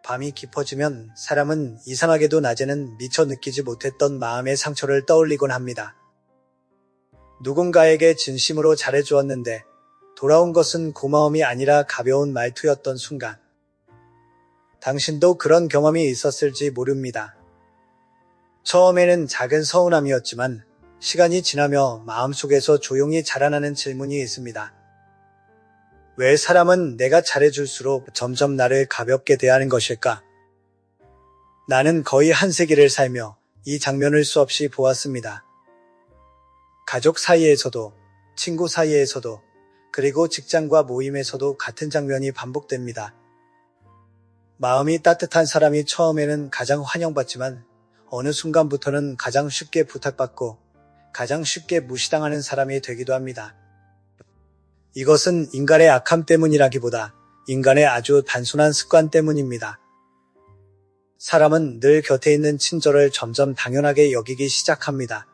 밤이 깊어지면 사람은 이상하게도 낮에는 미처 느끼지 못했던 마음의 상처를 떠올리곤 합니다. 누군가에게 진심으로 잘해주었는데 돌아온 것은 고마움이 아니라 가벼운 말투였던 순간. 당신도 그런 경험이 있었을지 모릅니다. 처음에는 작은 서운함이었지만 시간이 지나며 마음속에서 조용히 자라나는 질문이 있습니다. 왜 사람은 내가 잘해줄수록 점점 나를 가볍게 대하는 것일까? 나는 거의 한 세기를 살며 이 장면을 수없이 보았습니다. 가족 사이에서도, 친구 사이에서도, 그리고 직장과 모임에서도 같은 장면이 반복됩니다. 마음이 따뜻한 사람이 처음에는 가장 환영받지만 어느 순간부터는 가장 쉽게 부탁받고 가장 쉽게 무시당하는 사람이 되기도 합니다. 이것은 인간의 악함 때문이라기보다 인간의 아주 단순한 습관 때문입니다. 사람은 늘 곁에 있는 친절을 점점 당연하게 여기기 시작합니다.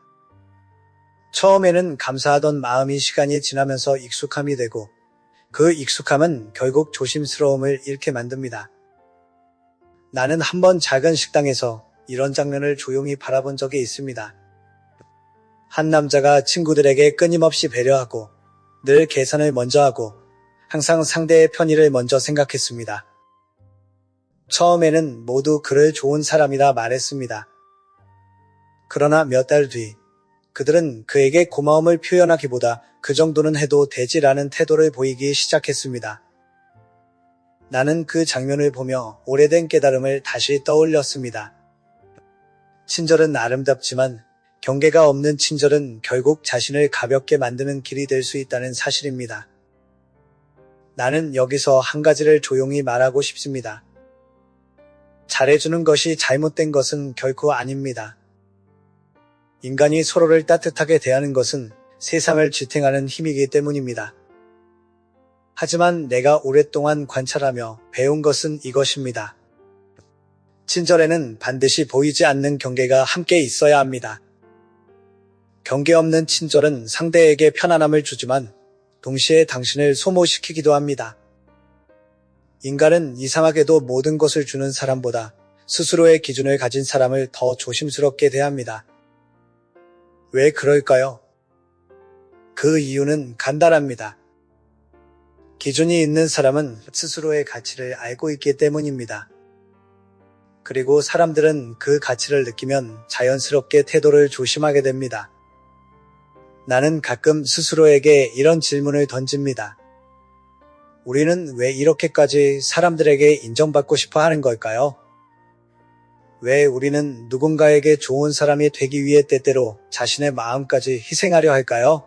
처음에는 감사하던 마음이 시간이 지나면서 익숙함이 되고 그 익숙함은 결국 조심스러움을 잃게 만듭니다. 나는 한번 작은 식당에서 이런 장면을 조용히 바라본 적이 있습니다. 한 남자가 친구들에게 끊임없이 배려하고 늘 계산을 먼저 하고 항상 상대의 편의를 먼저 생각했습니다. 처음에는 모두 그를 좋은 사람이라 말했습니다. 그러나 몇 달 뒤 그들은 그에게 고마움을 표현하기보다 그 정도는 해도 되지라는 태도를 보이기 시작했습니다. 나는 그 장면을 보며 오래된 깨달음을 다시 떠올렸습니다. 친절은 아름답지만 경계가 없는 친절은 결국 자신을 가볍게 만드는 길이 될 수 있다는 사실입니다. 나는 여기서 한 가지를 조용히 말하고 싶습니다. 잘해주는 것이 잘못된 것은 결코 아닙니다. 인간이 서로를 따뜻하게 대하는 것은 세상을 지탱하는 힘이기 때문입니다. 하지만 내가 오랫동안 관찰하며 배운 것은 이것입니다. 친절에는 반드시 보이지 않는 경계가 함께 있어야 합니다. 경계 없는 친절은 상대에게 편안함을 주지만 동시에 당신을 소모시키기도 합니다. 인간은 이상하게도 모든 것을 주는 사람보다 스스로의 기준을 가진 사람을 더 조심스럽게 대합니다. 왜 그럴까요? 그 이유는 간단합니다. 기준이 있는 사람은 스스로의 가치를 알고 있기 때문입니다. 그리고 사람들은 그 가치를 느끼면 자연스럽게 태도를 조심하게 됩니다. 나는 가끔 스스로에게 이런 질문을 던집니다. 우리는 왜 이렇게까지 사람들에게 인정받고 싶어 하는 걸까요? 왜 우리는 누군가에게 좋은 사람이 되기 위해 때때로 자신의 마음까지 희생하려 할까요?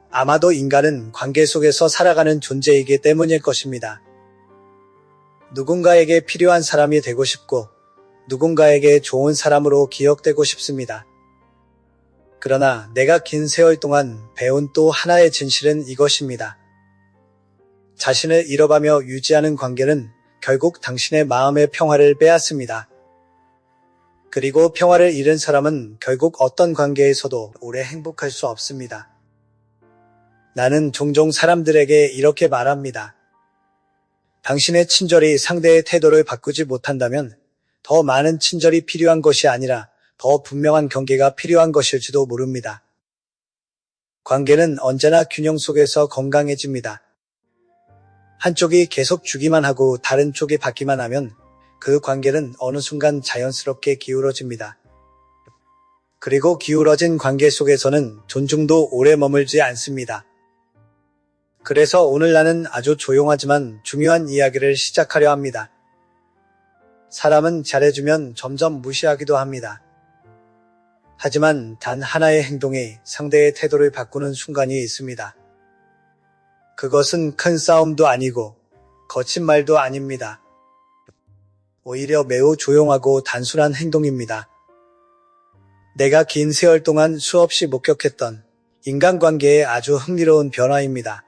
아마도 인간은 관계 속에서 살아가는 존재이기 때문일 것입니다. 누군가에게 필요한 사람이 되고 싶고 누군가에게 좋은 사람으로 기억되고 싶습니다. 그러나 내가 긴 세월 동안 배운 또 하나의 진실은 이것입니다. 자신을 잃어가며 유지하는 관계는 결국 당신의 마음의 평화를 빼앗습니다. 그리고 평화를 잃은 사람은 결국 어떤 관계에서도 오래 행복할 수 없습니다. 나는 종종 사람들에게 이렇게 말합니다. 당신의 친절이 상대의 태도를 바꾸지 못한다면 더 많은 친절이 필요한 것이 아니라 더 분명한 경계가 필요한 것일지도 모릅니다. 관계는 언제나 균형 속에서 건강해집니다. 한쪽이 계속 주기만 하고 다른 쪽이 받기만 하면 그 관계는 어느 순간 자연스럽게 기울어집니다. 그리고 기울어진 관계 속에서는 존중도 오래 머물지 않습니다. 그래서 오늘 나는 아주 조용하지만 중요한 이야기를 시작하려 합니다. 사람은 잘해주면 점점 무시하기도 합니다. 하지만 단 하나의 행동이 상대의 태도를 바꾸는 순간이 있습니다. 그것은 큰 싸움도 아니고 거친 말도 아닙니다. 오히려 매우 조용하고 단순한 행동입니다. 내가 긴 세월 동안 수없이 목격했던 인간관계의 아주 흥미로운 변화입니다.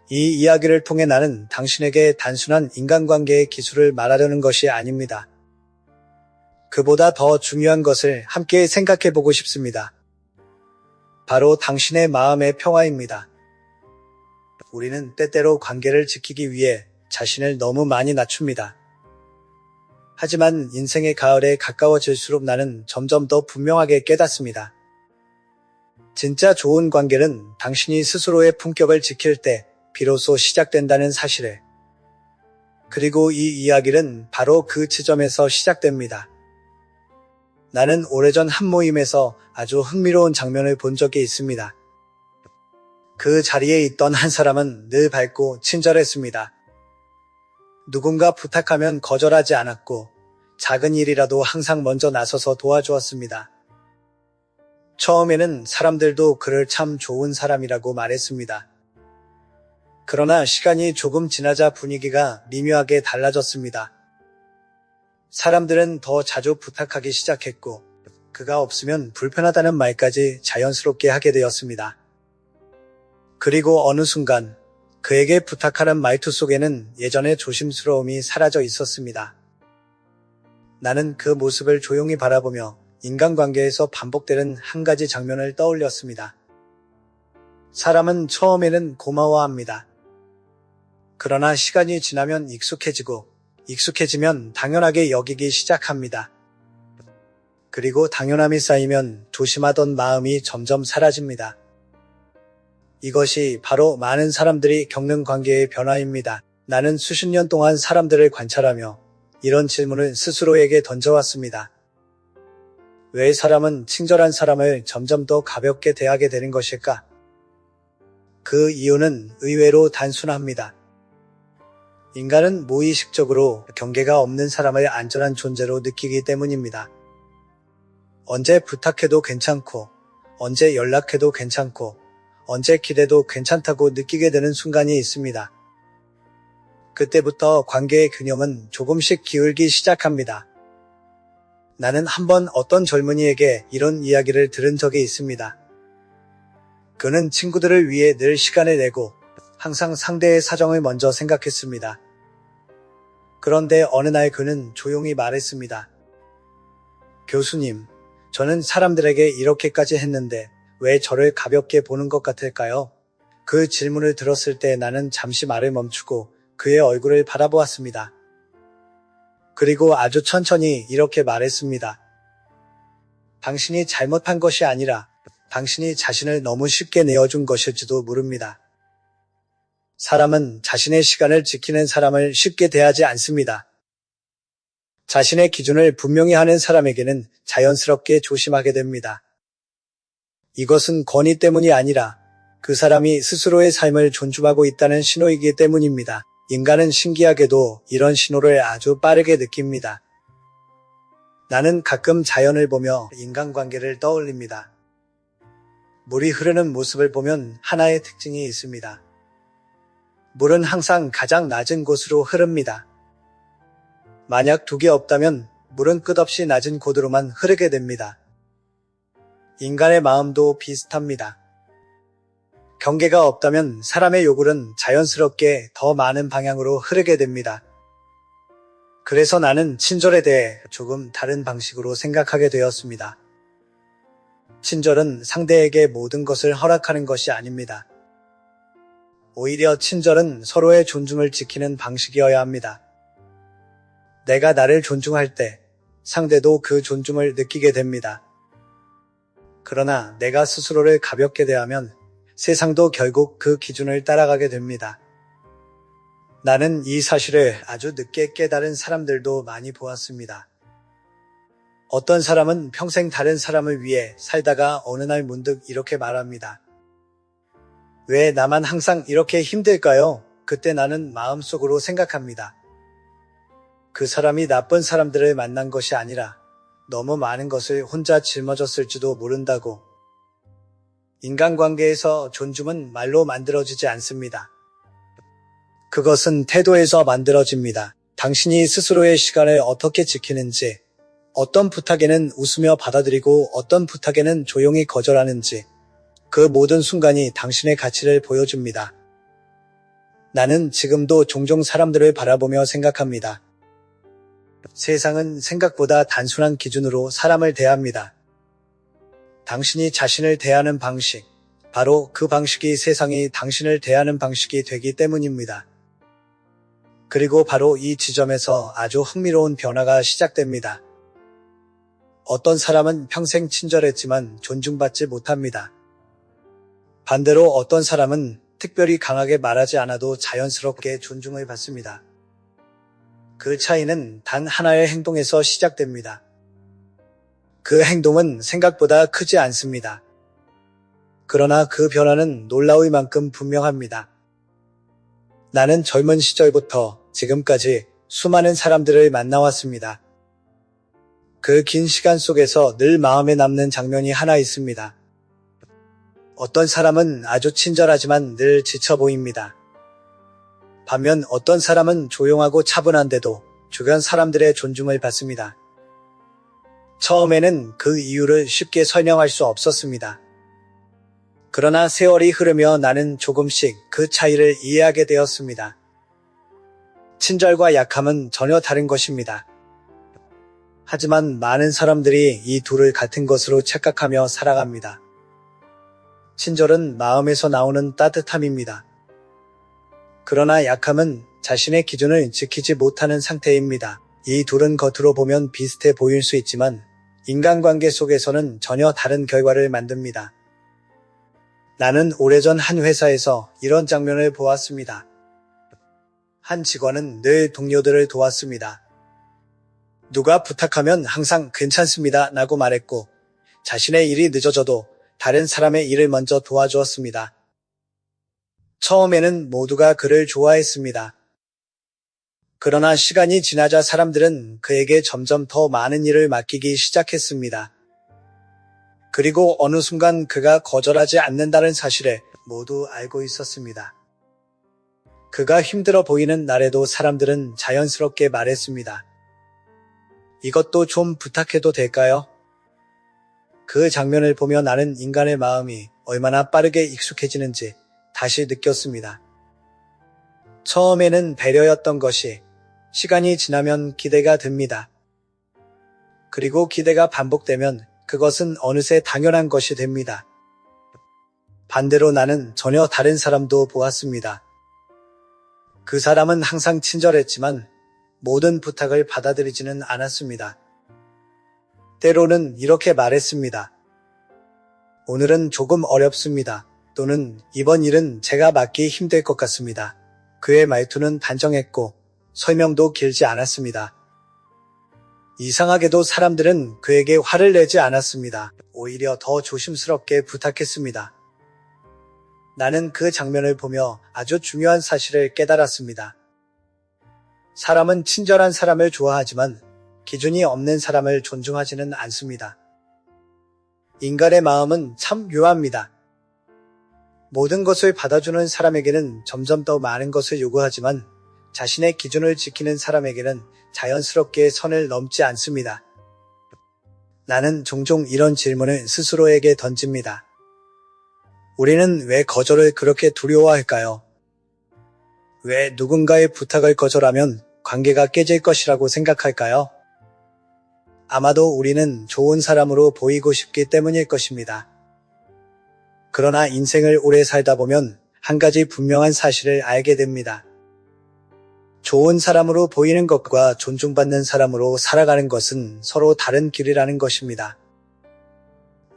이 이야기를 통해 나는 당신에게 단순한 인간관계의 기술을 말하려는 것이 아닙니다. 그보다 더 중요한 것을 함께 생각해 보고 싶습니다. 바로 당신의 마음의 평화입니다. 우리는 때때로 관계를 지키기 위해 자신을 너무 많이 낮춥니다. 하지만 인생의 가을에 가까워질수록 나는 점점 더 분명하게 깨닫습니다. 진짜 좋은 관계는 당신이 스스로의 품격을 지킬 때 비로소 시작된다는 사실을. 그리고 이 이야기는 바로 그 지점에서 시작됩니다. 나는 오래전 한 모임에서 아주 흥미로운 장면을 본 적이 있습니다. 그 자리에 있던 한 사람은 늘 밝고 친절했습니다. 누군가 부탁하면 거절하지 않았고 작은 일이라도 항상 먼저 나서서 도와주었습니다. 처음에는 사람들도 그를 참 좋은 사람이라고 말했습니다. 그러나 시간이 조금 지나자 분위기가 미묘하게 달라졌습니다. 사람들은 더 자주 부탁하기 시작했고 그가 없으면 불편하다는 말까지 자연스럽게 하게 되었습니다. 그리고 어느 순간 그에게 부탁하는 말투 속에는 예전의 조심스러움이 사라져 있었습니다. 나는 그 모습을 조용히 바라보며 인간관계에서 반복되는 한 가지 장면을 떠올렸습니다. 사람은 처음에는 고마워합니다. 그러나 시간이 지나면 익숙해지면 당연하게 여기기 시작합니다. 그리고 당연함이 쌓이면 조심하던 마음이 점점 사라집니다. 이것이 바로 많은 사람들이 겪는 관계의 변화입니다. 나는 수십 년 동안 사람들을 관찰하며 이런 질문을 스스로에게 던져왔습니다. 왜 사람은 친절한 사람을 점점 더 가볍게 대하게 되는 것일까? 그 이유는 의외로 단순합니다. 인간은 무의식적으로 경계가 없는 사람을 안전한 존재로 느끼기 때문입니다. 언제 부탁해도 괜찮고, 언제 연락해도 괜찮고, 언제 기대도 괜찮다고 느끼게 되는 순간이 있습니다. 그때부터 관계의 균형은 조금씩 기울기 시작합니다. 나는 한번 어떤 젊은이에게 이런 이야기를 들은 적이 있습니다. 그는 친구들을 위해 늘 시간을 내고 항상 상대의 사정을 먼저 생각했습니다. 그런데 어느 날 그는 조용히 말했습니다. 교수님, 저는 사람들에게 이렇게까지 했는데 왜 저를 가볍게 보는 것 같을까요? 그 질문을 들었을 때 나는 잠시 말을 멈추고 그의 얼굴을 바라보았습니다. 그리고 아주 천천히 이렇게 말했습니다. 당신이 잘못한 것이 아니라 당신이 자신을 너무 쉽게 내어준 것일지도 모릅니다. 사람은 자신의 시간을 지키는 사람을 쉽게 대하지 않습니다. 자신의 기준을 분명히 하는 사람에게는 자연스럽게 조심하게 됩니다. 이것은 권위 때문이 아니라 그 사람이 스스로의 삶을 존중하고 있다는 신호이기 때문입니다. 인간은 신기하게도 이런 신호를 아주 빠르게 느낍니다. 나는 가끔 자연을 보며 인간관계를 떠올립니다. 물이 흐르는 모습을 보면 하나의 특징이 있습니다. 물은 항상 가장 낮은 곳으로 흐릅니다. 만약 둑이 없다면 물은 끝없이 낮은 곳으로만 흐르게 됩니다. 인간의 마음도 비슷합니다. 경계가 없다면 사람의 요구는 자연스럽게 더 많은 방향으로 흐르게 됩니다. 그래서 나는 친절에 대해 조금 다른 방식으로 생각하게 되었습니다. 친절은 상대에게 모든 것을 허락하는 것이 아닙니다. 오히려 친절은 서로의 존중을 지키는 방식이어야 합니다. 내가 나를 존중할 때 상대도 그 존중을 느끼게 됩니다. 그러나 내가 스스로를 가볍게 대하면 세상도 결국 그 기준을 따라가게 됩니다. 나는 이 사실을 아주 늦게 깨달은 사람들도 많이 보았습니다. 어떤 사람은 평생 다른 사람을 위해 살다가 어느 날 문득 이렇게 말합니다. 왜 나만 항상 이렇게 힘들까요? 그때 나는 마음속으로 생각합니다. 그 사람이 나쁜 사람들을 만난 것이 아니라 너무 많은 것을 혼자 짊어졌을지도 모른다고. 인간관계에서 존중은 말로 만들어지지 않습니다. 그것은 태도에서 만들어집니다. 당신이 스스로의 시간을 어떻게 지키는지, 어떤 부탁에는 웃으며 받아들이고 어떤 부탁에는 조용히 거절하는지, 그 모든 순간이 당신의 가치를 보여줍니다. 나는 지금도 종종 사람들을 바라보며 생각합니다. 세상은 생각보다 단순한 기준으로 사람을 대합니다. 당신이 자신을 대하는 방식, 바로 그 방식이 세상이 당신을 대하는 방식이 되기 때문입니다. 그리고 바로 이 지점에서 아주 흥미로운 변화가 시작됩니다. 어떤 사람은 평생 친절했지만 존중받지 못합니다. 반대로 어떤 사람은 특별히 강하게 말하지 않아도 자연스럽게 존중을 받습니다. 그 차이는 단 하나의 행동에서 시작됩니다. 그 행동은 생각보다 크지 않습니다. 그러나 그 변화는 놀라울 만큼 분명합니다. 나는 젊은 시절부터 지금까지 수많은 사람들을 만나왔습니다. 그 긴 시간 속에서 늘 마음에 남는 장면이 하나 있습니다. 어떤 사람은 아주 친절하지만 늘 지쳐 보입니다. 반면 어떤 사람은 조용하고 차분한데도 주변 사람들의 존중을 받습니다. 처음에는 그 이유를 쉽게 설명할 수 없었습니다. 그러나 세월이 흐르며 나는 조금씩 그 차이를 이해하게 되었습니다. 친절과 약함은 전혀 다른 것입니다. 하지만 많은 사람들이 이 둘을 같은 것으로 착각하며 살아갑니다. 친절은 마음에서 나오는 따뜻함입니다. 그러나 약함은 자신의 기준을 지키지 못하는 상태입니다. 이 둘은 겉으로 보면 비슷해 보일 수 있지만 인간관계 속에서는 전혀 다른 결과를 만듭니다. 나는 오래전 한 회사에서 이런 장면을 보았습니다. 한 직원은 늘 동료들을 도왔습니다. 누가 부탁하면 항상 괜찮습니다 라고 말했고 자신의 일이 늦어져도 다른 사람의 일을 먼저 도와주었습니다. 처음에는 모두가 그를 좋아했습니다. 그러나 시간이 지나자 사람들은 그에게 점점 더 많은 일을 맡기기 시작했습니다. 그리고 어느 순간 그가 거절하지 않는다는 사실을 모두 알고 있었습니다. 그가 힘들어 보이는 날에도 사람들은 자연스럽게 말했습니다. 이것도 좀 부탁해도 될까요? 그 장면을 보며 나는 인간의 마음이 얼마나 빠르게 익숙해지는지 다시 느꼈습니다. 처음에는 배려였던 것이 시간이 지나면 기대가 듭니다. 그리고 기대가 반복되면 그것은 어느새 당연한 것이 됩니다. 반대로 나는 전혀 다른 사람도 보았습니다. 그 사람은 항상 친절했지만 모든 부탁을 받아들이지는 않았습니다. 때로는 이렇게 말했습니다. 오늘은 조금 어렵습니다. 또는 이번 일은 제가 맡기 힘들 것 같습니다. 그의 말투는 단정했고 설명도 길지 않았습니다. 이상하게도 사람들은 그에게 화를 내지 않았습니다. 오히려 더 조심스럽게 부탁했습니다. 나는 그 장면을 보며 아주 중요한 사실을 깨달았습니다. 사람은 친절한 사람을 좋아하지만 기준이 없는 사람을 존중하지는 않습니다. 인간의 마음은 참 묘합니다. 모든 것을 받아주는 사람에게는 점점 더 많은 것을 요구하지만 자신의 기준을 지키는 사람에게는 자연스럽게 선을 넘지 않습니다. 나는 종종 이런 질문을 스스로에게 던집니다. 우리는 왜 거절을 그렇게 두려워할까요? 왜 누군가의 부탁을 거절하면 관계가 깨질 것이라고 생각할까요? 아마도 우리는 좋은 사람으로 보이고 싶기 때문일 것입니다. 그러나 인생을 오래 살다 보면 한 가지 분명한 사실을 알게 됩니다. 좋은 사람으로 보이는 것과 존중받는 사람으로 살아가는 것은 서로 다른 길이라는 것입니다.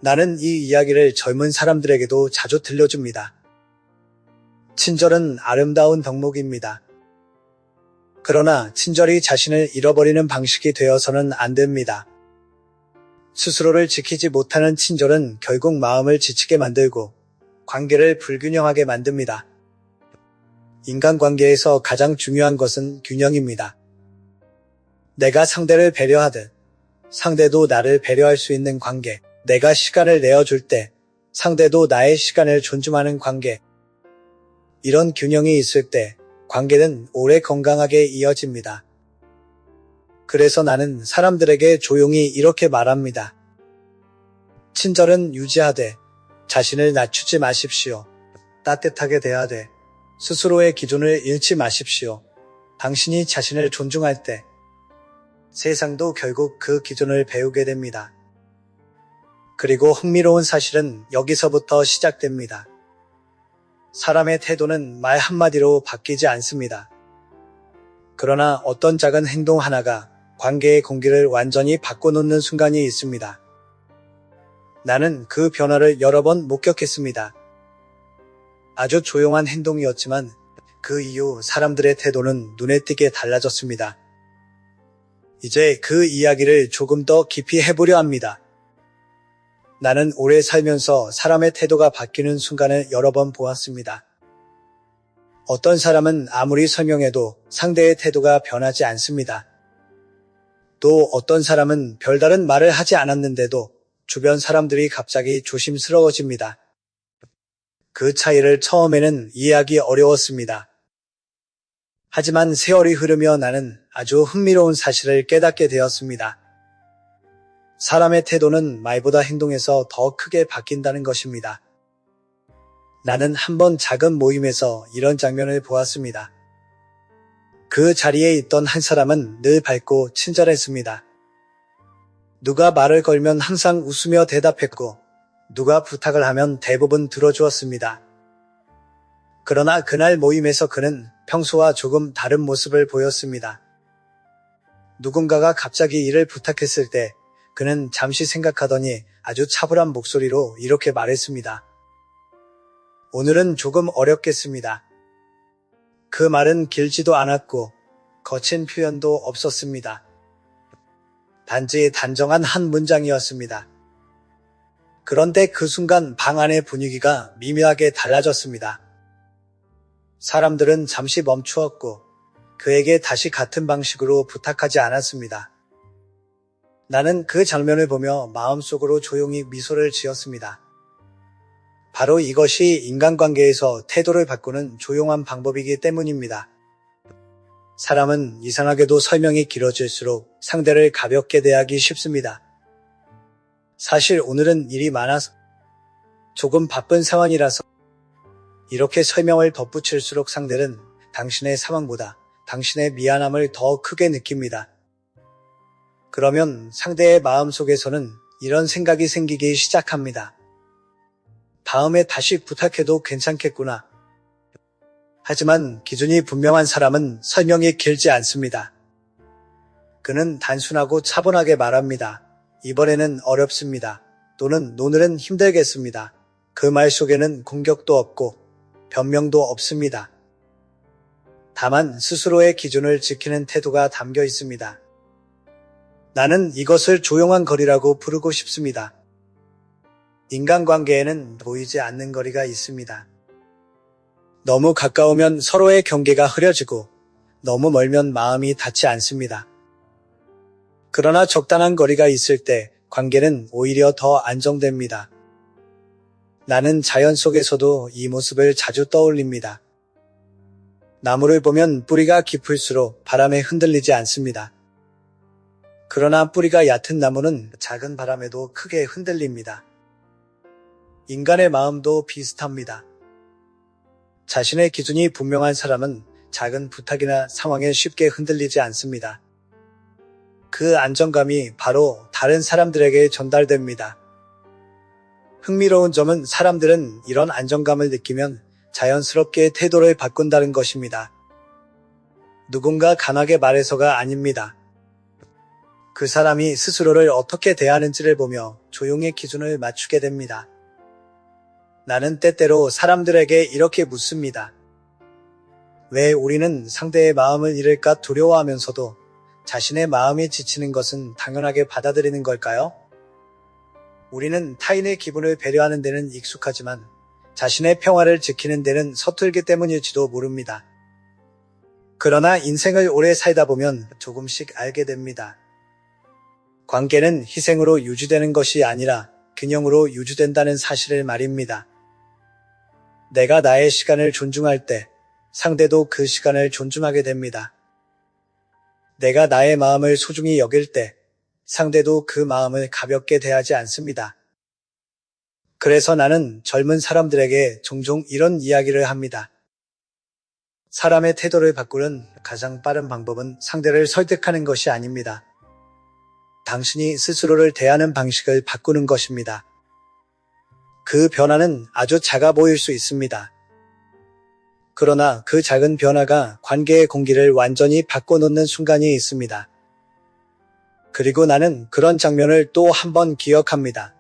나는 이 이야기를 젊은 사람들에게도 자주 들려줍니다. 친절은 아름다운 덕목입니다. 그러나 친절이 자신을 잃어버리는 방식이 되어서는 안 됩니다. 스스로를 지키지 못하는 친절은 결국 마음을 지치게 만들고 관계를 불균형하게 만듭니다. 인간관계에서 가장 중요한 것은 균형입니다. 내가 상대를 배려하듯 상대도 나를 배려할 수 있는 관계, 내가 시간을 내어줄 때 상대도 나의 시간을 존중하는 관계, 이런 균형이 있을 때 관계는 오래 건강하게 이어집니다. 그래서 나는 사람들에게 조용히 이렇게 말합니다. 친절은 유지하되 자신을 낮추지 마십시오. 따뜻하게 대하되 스스로의 기준을 잃지 마십시오. 당신이 자신을 존중할 때 세상도 결국 그 기준을 배우게 됩니다. 그리고 흥미로운 사실은 여기서부터 시작됩니다. 사람의 태도는 말 한마디로 바뀌지 않습니다. 그러나 어떤 작은 행동 하나가 관계의 공기를 완전히 바꿔놓는 순간이 있습니다. 나는 그 변화를 여러 번 목격했습니다. 아주 조용한 행동이었지만 그 이후 사람들의 태도는 눈에 띄게 달라졌습니다. 이제 그 이야기를 조금 더 깊이 해보려 합니다. 나는 오래 살면서 사람의 태도가 바뀌는 순간을 여러 번 보았습니다. 어떤 사람은 아무리 설명해도 상대의 태도가 변하지 않습니다. 또 어떤 사람은 별다른 말을 하지 않았는데도 주변 사람들이 갑자기 조심스러워집니다. 그 차이를 처음에는 이해하기 어려웠습니다. 하지만 세월이 흐르며 나는 아주 흥미로운 사실을 깨닫게 되었습니다. 사람의 태도는 말보다 행동에서 더 크게 바뀐다는 것입니다. 나는 한번 작은 모임에서 이런 장면을 보았습니다. 그 자리에 있던 한 사람은 늘 밝고 친절했습니다. 누가 말을 걸면 항상 웃으며 대답했고 누가 부탁을 하면 대부분 들어주었습니다. 그러나 그날 모임에서 그는 평소와 조금 다른 모습을 보였습니다. 누군가가 갑자기 일을 부탁했을 때 그는 잠시 생각하더니 아주 차분한 목소리로 이렇게 말했습니다. 오늘은 조금 어렵겠습니다. 그 말은 길지도 않았고 거친 표현도 없었습니다. 단지 단정한 한 문장이었습니다. 그런데 그 순간 방 안의 분위기가 미묘하게 달라졌습니다. 사람들은 잠시 멈추었고 그에게 다시 같은 방식으로 부탁하지 않았습니다. 나는 그 장면을 보며 마음속으로 조용히 미소를 지었습니다. 바로 이것이 인간관계에서 태도를 바꾸는 조용한 방법이기 때문입니다. 사람은 이상하게도 설명이 길어질수록 상대를 가볍게 대하기 쉽습니다. 사실 오늘은 일이 많아서 조금 바쁜 상황이라서 이렇게 설명을 덧붙일수록 상대는 당신의 상황보다 당신의 미안함을 더 크게 느낍니다. 그러면 상대의 마음속에서는 이런 생각이 생기기 시작합니다. 다음에 다시 부탁해도 괜찮겠구나. 하지만 기준이 분명한 사람은 설명이 길지 않습니다. 그는 단순하고 차분하게 말합니다. 이번에는 어렵습니다. 또는 오늘은 힘들겠습니다. 그 말 속에는 공격도 없고 변명도 없습니다. 다만 스스로의 기준을 지키는 태도가 담겨 있습니다. 나는 이것을 조용한 거리라고 부르고 싶습니다. 인간관계에는 보이지 않는 거리가 있습니다. 너무 가까우면 서로의 경계가 흐려지고 너무 멀면 마음이 닿지 않습니다. 그러나 적당한 거리가 있을 때 관계는 오히려 더 안정됩니다. 나는 자연 속에서도 이 모습을 자주 떠올립니다. 나무를 보면 뿌리가 깊을수록 바람에 흔들리지 않습니다. 그러나 뿌리가 얕은 나무는 작은 바람에도 크게 흔들립니다. 인간의 마음도 비슷합니다. 자신의 기준이 분명한 사람은 작은 부탁이나 상황에 쉽게 흔들리지 않습니다. 그 안정감이 바로 다른 사람들에게 전달됩니다. 흥미로운 점은 사람들은 이런 안정감을 느끼면 자연스럽게 태도를 바꾼다는 것입니다. 누군가 강하게 말해서가 아닙니다. 그 사람이 스스로를 어떻게 대하는지를 보며 조용히 기준을 맞추게 됩니다. 나는 때때로 사람들에게 이렇게 묻습니다. 왜 우리는 상대의 마음을 잃을까 두려워하면서도 자신의 마음이 지치는 것은 당연하게 받아들이는 걸까요? 우리는 타인의 기분을 배려하는 데는 익숙하지만 자신의 평화를 지키는 데는 서툴기 때문일지도 모릅니다. 그러나 인생을 오래 살다 보면 조금씩 알게 됩니다. 관계는 희생으로 유지되는 것이 아니라 균형으로 유지된다는 사실을 말입니다. 내가 나의 시간을 존중할 때 상대도 그 시간을 존중하게 됩니다. 내가 나의 마음을 소중히 여길 때 상대도 그 마음을 가볍게 대하지 않습니다. 그래서 나는 젊은 사람들에게 종종 이런 이야기를 합니다. 사람의 태도를 바꾸는 가장 빠른 방법은 상대를 설득하는 것이 아닙니다. 당신이 스스로를 대하는 방식을 바꾸는 것입니다. 그 변화는 아주 작아 보일 수 있습니다. 그러나 그 작은 변화가 관계의 공기를 완전히 바꿔놓는 순간이 있습니다. 그리고 나는 그런 장면을 또 한 번 기억합니다.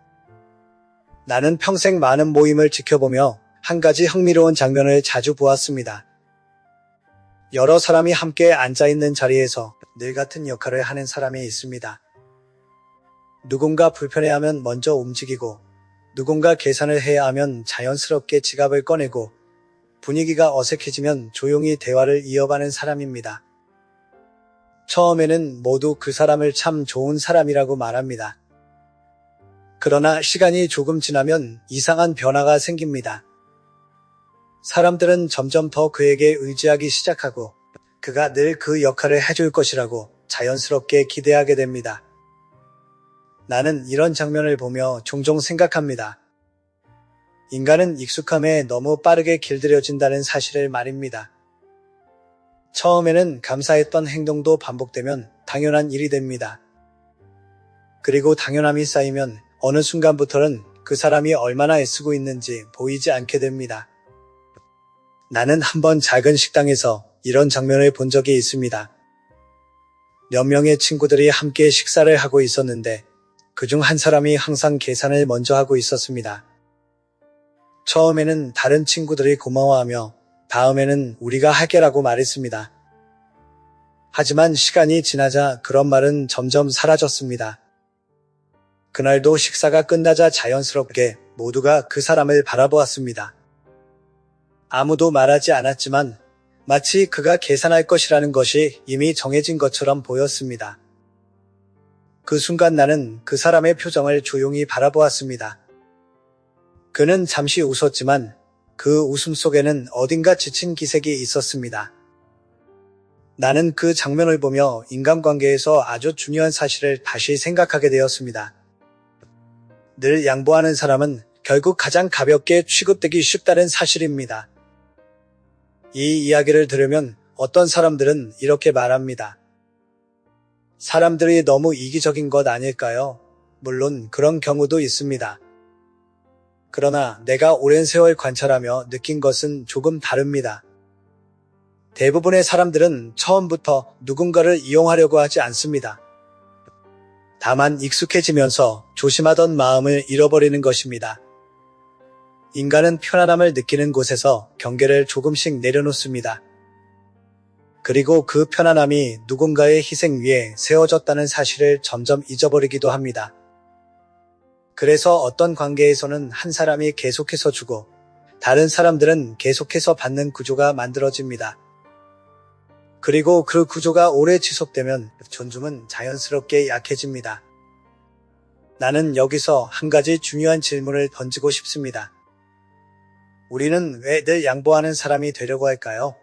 나는 평생 많은 모임을 지켜보며 한 가지 흥미로운 장면을 자주 보았습니다. 여러 사람이 함께 앉아있는 자리에서 늘 같은 역할을 하는 사람이 있습니다. 누군가 불편해하면 먼저 움직이고, 누군가 계산을 해야 하면 자연스럽게 지갑을 꺼내고, 분위기가 어색해지면 조용히 대화를 이어가는 사람입니다. 처음에는 모두 그 사람을 참 좋은 사람이라고 말합니다. 그러나 시간이 조금 지나면 이상한 변화가 생깁니다. 사람들은 점점 더 그에게 의지하기 시작하고 그가 늘 그 역할을 해줄 것이라고 자연스럽게 기대하게 됩니다. 나는 이런 장면을 보며 종종 생각합니다. 인간은 익숙함에 너무 빠르게 길들여진다는 사실을 말입니다. 처음에는 감사했던 행동도 반복되면 당연한 일이 됩니다. 그리고 당연함이 쌓이면 어느 순간부터는 그 사람이 얼마나 애쓰고 있는지 보이지 않게 됩니다. 나는 한번 작은 식당에서 이런 장면을 본 적이 있습니다. 몇 명의 친구들이 함께 식사를 하고 있었는데 그중 한 사람이 항상 계산을 먼저 하고 있었습니다. 처음에는 다른 친구들이 고마워하며 다음에는 우리가 할게라고 말했습니다. 하지만 시간이 지나자 그런 말은 점점 사라졌습니다. 그날도 식사가 끝나자 자연스럽게 모두가 그 사람을 바라보았습니다. 아무도 말하지 않았지만 마치 그가 계산할 것이라는 것이 이미 정해진 것처럼 보였습니다. 그 순간 나는 그 사람의 표정을 조용히 바라보았습니다. 그는 잠시 웃었지만 그 웃음 속에는 어딘가 지친 기색이 있었습니다. 나는 그 장면을 보며 인간관계에서 아주 중요한 사실을 다시 생각하게 되었습니다. 늘 양보하는 사람은 결국 가장 가볍게 취급되기 쉽다는 사실입니다. 이 이야기를 들으면 어떤 사람들은 이렇게 말합니다. 사람들이 너무 이기적인 것 아닐까요? 물론 그런 경우도 있습니다. 그러나 내가 오랜 세월 관찰하며 느낀 것은 조금 다릅니다. 대부분의 사람들은 처음부터 누군가를 이용하려고 하지 않습니다. 다만 익숙해지면서 조심하던 마음을 잃어버리는 것입니다. 인간은 편안함을 느끼는 곳에서 경계를 조금씩 내려놓습니다. 그리고 그 편안함이 누군가의 희생 위에 세워졌다는 사실을 점점 잊어버리기도 합니다. 그래서 어떤 관계에서는 한 사람이 계속해서 주고 다른 사람들은 계속해서 받는 구조가 만들어집니다. 그리고 그 구조가 오래 지속되면 존중은 자연스럽게 약해집니다. 나는 여기서 한 가지 중요한 질문을 던지고 싶습니다. 우리는 왜 늘 양보하는 사람이 되려고 할까요?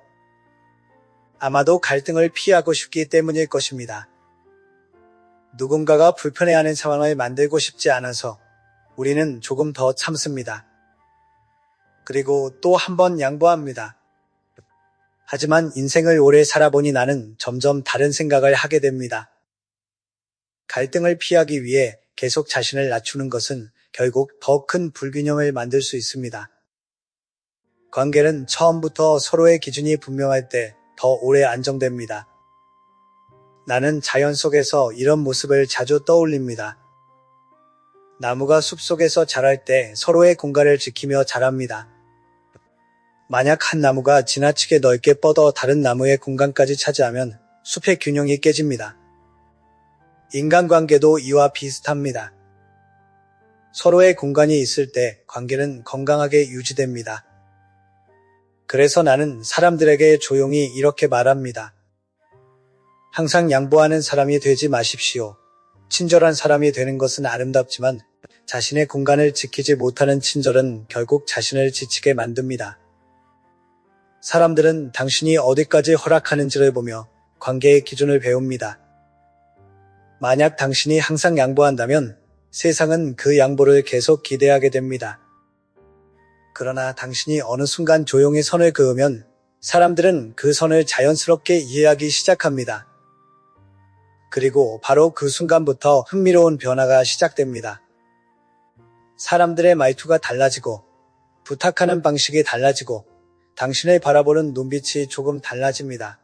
아마도 갈등을 피하고 싶기 때문일 것입니다. 누군가가 불편해하는 상황을 만들고 싶지 않아서 우리는 조금 더 참습니다. 그리고 또 한 번 양보합니다. 하지만 인생을 오래 살아보니 나는 점점 다른 생각을 하게 됩니다. 갈등을 피하기 위해 계속 자신을 낮추는 것은 결국 더 큰 불균형을 만들 수 있습니다. 관계는 처음부터 서로의 기준이 분명할 때 더 오래 안정됩니다. 나는 자연 속에서 이런 모습을 자주 떠올립니다. 나무가 숲속에서 자랄 때 서로의 공간을 지키며 자랍니다. 만약 한 나무가 지나치게 넓게 뻗어 다른 나무의 공간까지 차지하면 숲의 균형이 깨집니다. 인간관계도 이와 비슷합니다. 서로의 공간이 있을 때 관계는 건강하게 유지됩니다. 그래서 나는 사람들에게 조용히 이렇게 말합니다. 항상 양보하는 사람이 되지 마십시오. 친절한 사람이 되는 것은 아름답지만 자신의 공간을 지키지 못하는 친절은 결국 자신을 지치게 만듭니다. 사람들은 당신이 어디까지 허락하는지를 보며 관계의 기준을 배웁니다. 만약 당신이 항상 양보한다면 세상은 그 양보를 계속 기대하게 됩니다. 그러나 당신이 어느 순간 조용히 선을 그으면 사람들은 그 선을 자연스럽게 이해하기 시작합니다. 그리고 바로 그 순간부터 흥미로운 변화가 시작됩니다. 사람들의 말투가 달라지고 부탁하는 방식이 달라지고 당신을 바라보는 눈빛이 조금 달라집니다.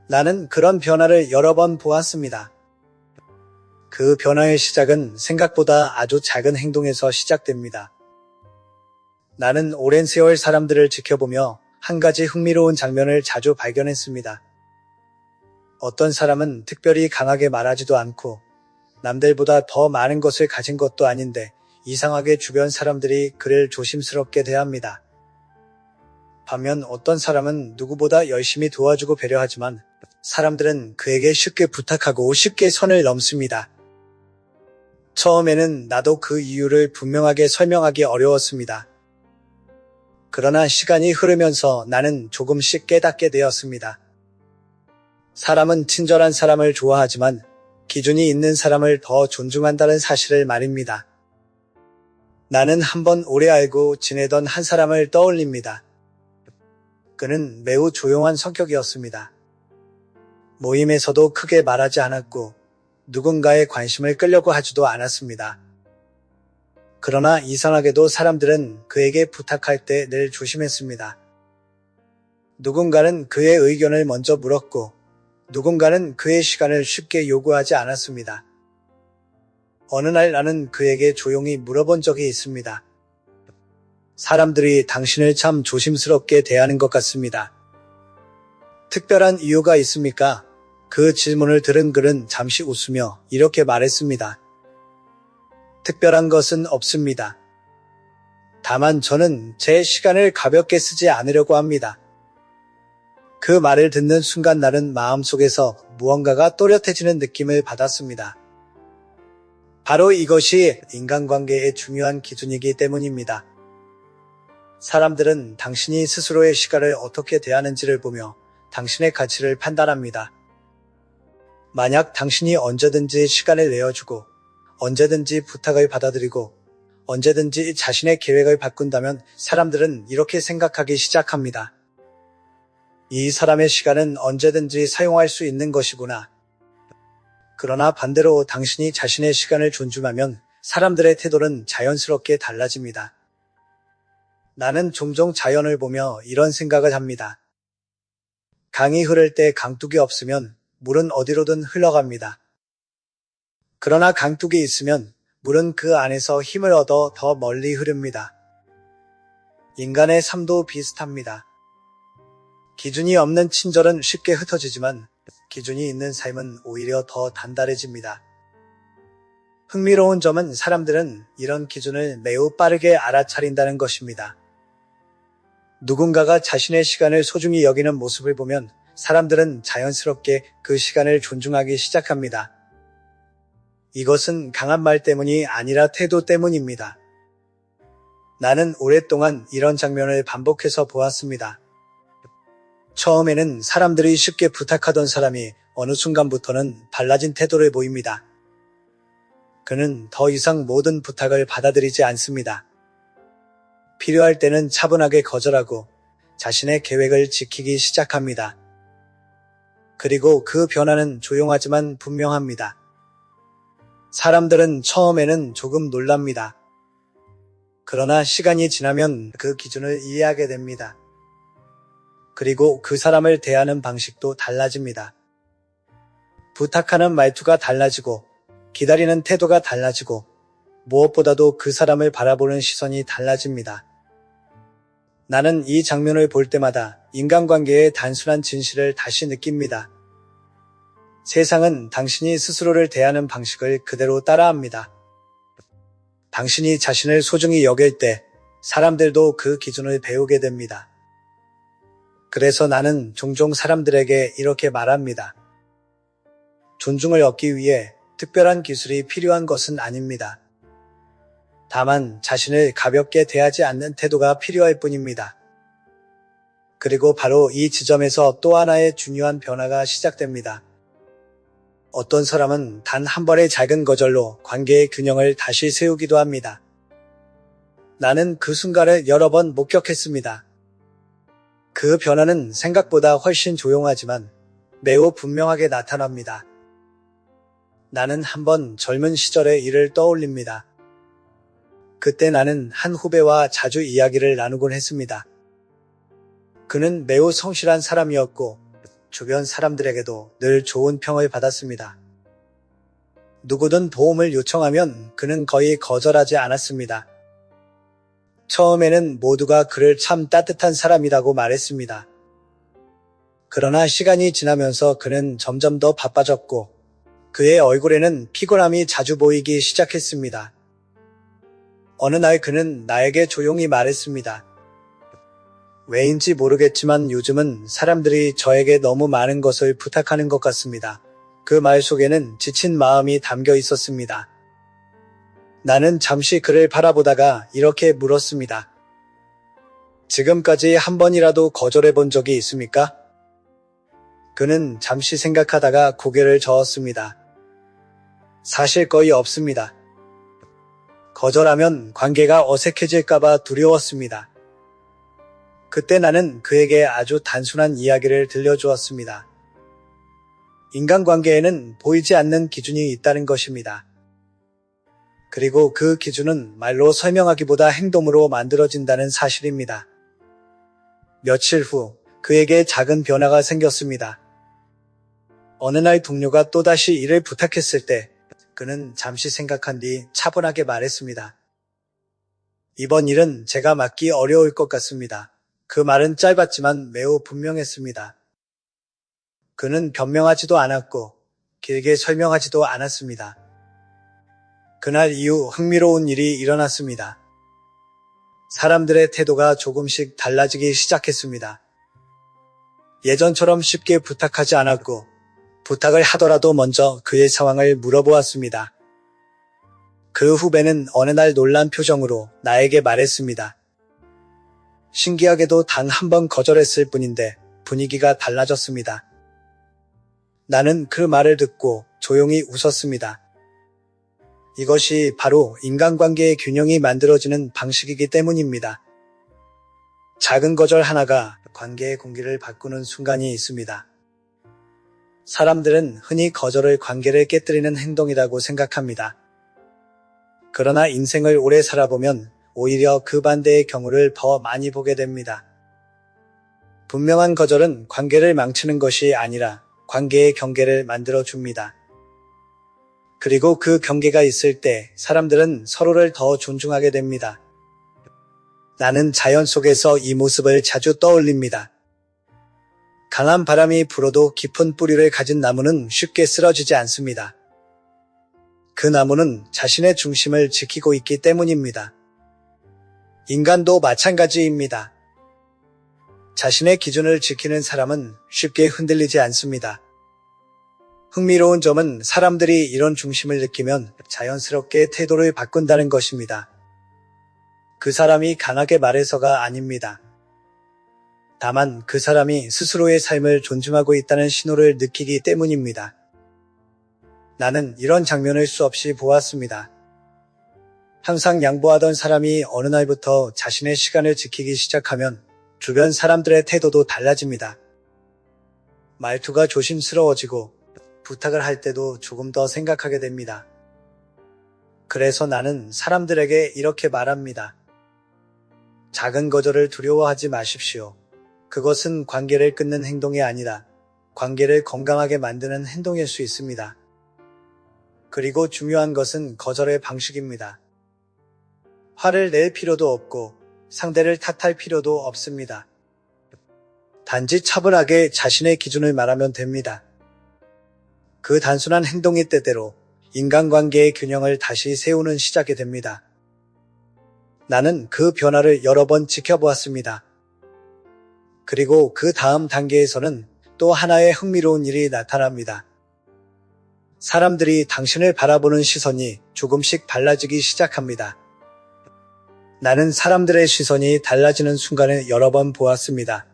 나는 그런 변화를 여러 번 보았습니다. 그 변화의 시작은 생각보다 아주 작은 행동에서 시작됩니다. 나는 오랜 세월 사람들을 지켜보며 한 가지 흥미로운 장면을 자주 발견했습니다. 어떤 사람은 특별히 강하게 말하지도 않고 남들보다 더 많은 것을 가진 것도 아닌데 이상하게 주변 사람들이 그를 조심스럽게 대합니다. 반면 어떤 사람은 누구보다 열심히 도와주고 배려하지만 사람들은 그에게 쉽게 부탁하고 쉽게 선을 넘습니다. 처음에는 나도 그 이유를 분명하게 설명하기 어려웠습니다. 그러나 시간이 흐르면서 나는 조금씩 깨닫게 되었습니다. 사람은 친절한 사람을 좋아하지만 기준이 있는 사람을 더 존중한다는 사실을 말입니다. 나는 한번 오래 알고 지내던 한 사람을 떠올립니다. 그는 매우 조용한 성격이었습니다. 모임에서도 크게 말하지 않았고 누군가의 관심을 끌려고 하지도 않았습니다. 그러나 이상하게도 사람들은 그에게 부탁할 때 늘 조심했습니다. 누군가는 그의 의견을 먼저 물었고 누군가는 그의 시간을 쉽게 요구하지 않았습니다. 어느 날 나는 그에게 조용히 물어본 적이 있습니다. 사람들이 당신을 참 조심스럽게 대하는 것 같습니다. 특별한 이유가 있습니까? 그 질문을 들은 그는 잠시 웃으며 이렇게 말했습니다. 특별한 것은 없습니다. 다만 저는 제 시간을 가볍게 쓰지 않으려고 합니다. 그 말을 듣는 순간 나는 마음속에서 무언가가 또렷해지는 느낌을 받았습니다. 바로 이것이 인간관계의 중요한 기준이기 때문입니다. 사람들은 당신이 스스로의 시간을 어떻게 대하는지를 보며 당신의 가치를 판단합니다. 만약 당신이 언제든지 시간을 내어주고 언제든지 부탁을 받아들이고 언제든지 자신의 계획을 바꾼다면 사람들은 이렇게 생각하기 시작합니다. 이 사람의 시간은 언제든지 사용할 수 있는 것이구나. 그러나 반대로 당신이 자신의 시간을 존중하면 사람들의 태도는 자연스럽게 달라집니다. 나는 종종 자연을 보며 이런 생각을 합니다. 강이 흐를 때 강둑이 없으면 물은 어디로든 흘러갑니다. 그러나 강둑이 있으면 물은 그 안에서 힘을 얻어 더 멀리 흐릅니다. 인간의 삶도 비슷합니다. 기준이 없는 친절은 쉽게 흩어지지만 기준이 있는 삶은 오히려 더 단단해집니다. 흥미로운 점은 사람들은 이런 기준을 매우 빠르게 알아차린다는 것입니다. 누군가가 자신의 시간을 소중히 여기는 모습을 보면 사람들은 자연스럽게 그 시간을 존중하기 시작합니다. 이것은 강한 말 때문이 아니라 태도 때문입니다. 나는 오랫동안 이런 장면을 반복해서 보았습니다. 처음에는 사람들이 쉽게 부탁하던 사람이 어느 순간부터는 달라진 태도를 보입니다. 그는 더 이상 모든 부탁을 받아들이지 않습니다. 필요할 때는 차분하게 거절하고 자신의 계획을 지키기 시작합니다. 그리고 그 변화는 조용하지만 분명합니다. 사람들은 처음에는 조금 놀랍니다. 그러나 시간이 지나면 그 기준을 이해하게 됩니다. 그리고 그 사람을 대하는 방식도 달라집니다. 부탁하는 말투가 달라지고 기다리는 태도가 달라지고 무엇보다도 그 사람을 바라보는 시선이 달라집니다. 나는 이 장면을 볼 때마다 인간관계의 단순한 진실을 다시 느낍니다. 세상은 당신이 스스로를 대하는 방식을 그대로 따라합니다. 당신이 자신을 소중히 여길 때 사람들도 그 기준을 배우게 됩니다. 그래서 나는 종종 사람들에게 이렇게 말합니다. 존중을 얻기 위해 특별한 기술이 필요한 것은 아닙니다. 다만 자신을 가볍게 대하지 않는 태도가 필요할 뿐입니다. 그리고 바로 이 지점에서 또 하나의 중요한 변화가 시작됩니다. 어떤 사람은 단 한 번의 작은 거절로 관계의 균형을 다시 세우기도 합니다. 나는 그 순간을 여러 번 목격했습니다. 그 변화는 생각보다 훨씬 조용하지만 매우 분명하게 나타납니다. 나는 한번 젊은 시절의 일을 떠올립니다. 그때 나는 한 후배와 자주 이야기를 나누곤 했습니다. 그는 매우 성실한 사람이었고 주변 사람들에게도 늘 좋은 평을 받았습니다. 누구든 도움을 요청하면 그는 거의 거절하지 않았습니다. 처음에는 모두가 그를 참 따뜻한 사람이라고 말했습니다. 그러나 시간이 지나면서 그는 점점 더 바빠졌고 그의 얼굴에는 피곤함이 자주 보이기 시작했습니다. 어느 날 그는 나에게 조용히 말했습니다. 왜인지 모르겠지만 요즘은 사람들이 저에게 너무 많은 것을 부탁하는 것 같습니다. 그 말 속에는 지친 마음이 담겨 있었습니다. 나는 잠시 그를 바라보다가 이렇게 물었습니다. 지금까지 한 번이라도 거절해 본 적이 있습니까? 그는 잠시 생각하다가 고개를 저었습니다. 사실 거의 없습니다. 거절하면 관계가 어색해질까봐 두려웠습니다. 그때 나는 그에게 아주 단순한 이야기를 들려주었습니다. 인간관계에는 보이지 않는 기준이 있다는 것입니다. 그리고 그 기준은 말로 설명하기보다 행동으로 만들어진다는 사실입니다. 며칠 후 그에게 작은 변화가 생겼습니다. 어느 날 동료가 또다시 일을 부탁했을 때 그는 잠시 생각한 뒤 차분하게 말했습니다. 이번 일은 제가 맡기 어려울 것 같습니다. 그 말은 짧았지만 매우 분명했습니다. 그는 변명하지도 않았고 길게 설명하지도 않았습니다. 그날 이후 흥미로운 일이 일어났습니다. 사람들의 태도가 조금씩 달라지기 시작했습니다. 예전처럼 쉽게 부탁하지 않았고 부탁을 하더라도 먼저 그의 상황을 물어보았습니다. 그 후배는 어느 날 놀란 표정으로 나에게 말했습니다. 신기하게도 단 한 번 거절했을 뿐인데 분위기가 달라졌습니다. 나는 그 말을 듣고 조용히 웃었습니다. 이것이 바로 인간관계의 균형이 만들어지는 방식이기 때문입니다. 작은 거절 하나가 관계의 공기를 바꾸는 순간이 있습니다. 사람들은 흔히 거절을 관계를 깨뜨리는 행동이라고 생각합니다. 그러나 인생을 오래 살아보면 오히려 그 반대의 경우를 더 많이 보게 됩니다. 분명한 거절은 관계를 망치는 것이 아니라 관계의 경계를 만들어줍니다. 그리고 그 경계가 있을 때 사람들은 서로를 더 존중하게 됩니다. 나는 자연 속에서 이 모습을 자주 떠올립니다. 강한 바람이 불어도 깊은 뿌리를 가진 나무는 쉽게 쓰러지지 않습니다. 그 나무는 자신의 중심을 지키고 있기 때문입니다. 인간도 마찬가지입니다. 자신의 기준을 지키는 사람은 쉽게 흔들리지 않습니다. 흥미로운 점은 사람들이 이런 중심을 느끼면 자연스럽게 태도를 바꾼다는 것입니다. 그 사람이 강하게 말해서가 아닙니다. 다만 그 사람이 스스로의 삶을 존중하고 있다는 신호를 느끼기 때문입니다. 나는 이런 장면을 수없이 보았습니다. 항상 양보하던 사람이 어느 날부터 자신의 시간을 지키기 시작하면 주변 사람들의 태도도 달라집니다. 말투가 조심스러워지고 부탁을 할 때도 조금 더 생각하게 됩니다. 그래서 나는 사람들에게 이렇게 말합니다. 작은 거절을 두려워하지 마십시오. 그것은 관계를 끊는 행동이 아니라 관계를 건강하게 만드는 행동일 수 있습니다. 그리고 중요한 것은 거절의 방식입니다. 화를 낼 필요도 없고 상대를 탓할 필요도 없습니다. 단지 차분하게 자신의 기준을 말하면 됩니다. 그 단순한 행동이 때때로 인간관계의 균형을 다시 세우는 시작이 됩니다. 나는 그 변화를 여러 번 지켜보았습니다. 그리고 그 다음 단계에서는 또 하나의 흥미로운 일이 나타납니다. 사람들이 당신을 바라보는 시선이 조금씩 달라지기 시작합니다. 나는 사람들의 시선이 달라지는 순간을 여러 번 보았습니다.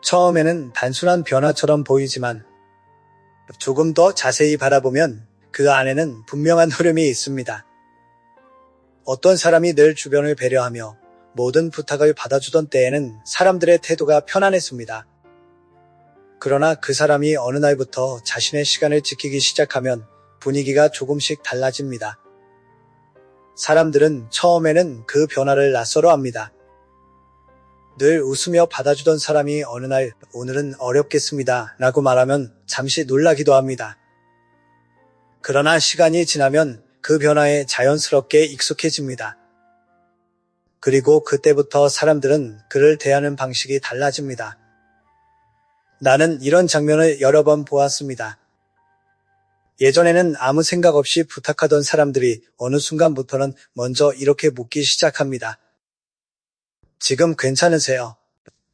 처음에는 단순한 변화처럼 보이지만 조금 더 자세히 바라보면 그 안에는 분명한 흐름이 있습니다. 어떤 사람이 늘 주변을 배려하며 모든 부탁을 받아주던 때에는 사람들의 태도가 편안했습니다. 그러나 그 사람이 어느 날부터 자신의 시간을 지키기 시작하면 분위기가 조금씩 달라집니다. 사람들은 처음에는 그 변화를 낯설어합니다. 늘 웃으며 받아주던 사람이 어느 날 오늘은 어렵겠습니다 라고 말하면 잠시 놀라기도 합니다. 그러나 시간이 지나면 그 변화에 자연스럽게 익숙해집니다. 그리고 그때부터 사람들은 그를 대하는 방식이 달라집니다. 나는 이런 장면을 여러 번 보았습니다. 예전에는 아무 생각 없이 부탁하던 사람들이 어느 순간부터는 먼저 이렇게 묻기 시작합니다. 지금 괜찮으세요?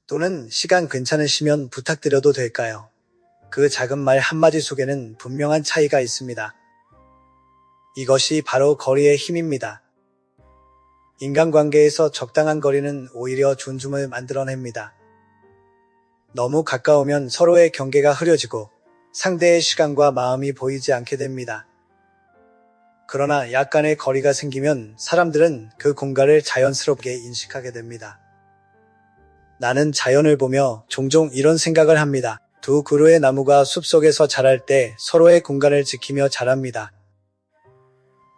또는 시간 괜찮으시면 부탁드려도 될까요? 그 작은 말 한마디 속에는 분명한 차이가 있습니다. 이것이 바로 거리의 힘입니다. 인간관계에서 적당한 거리는 오히려 존중을 만들어냅니다. 너무 가까우면 서로의 경계가 흐려지고 상대의 시간과 마음이 보이지 않게 됩니다. 그러나 약간의 거리가 생기면 사람들은 그 공간을 자연스럽게 인식하게 됩니다. 나는 자연을 보며 종종 이런 생각을 합니다. 두 그루의 나무가 숲속에서 자랄 때 서로의 공간을 지키며 자랍니다.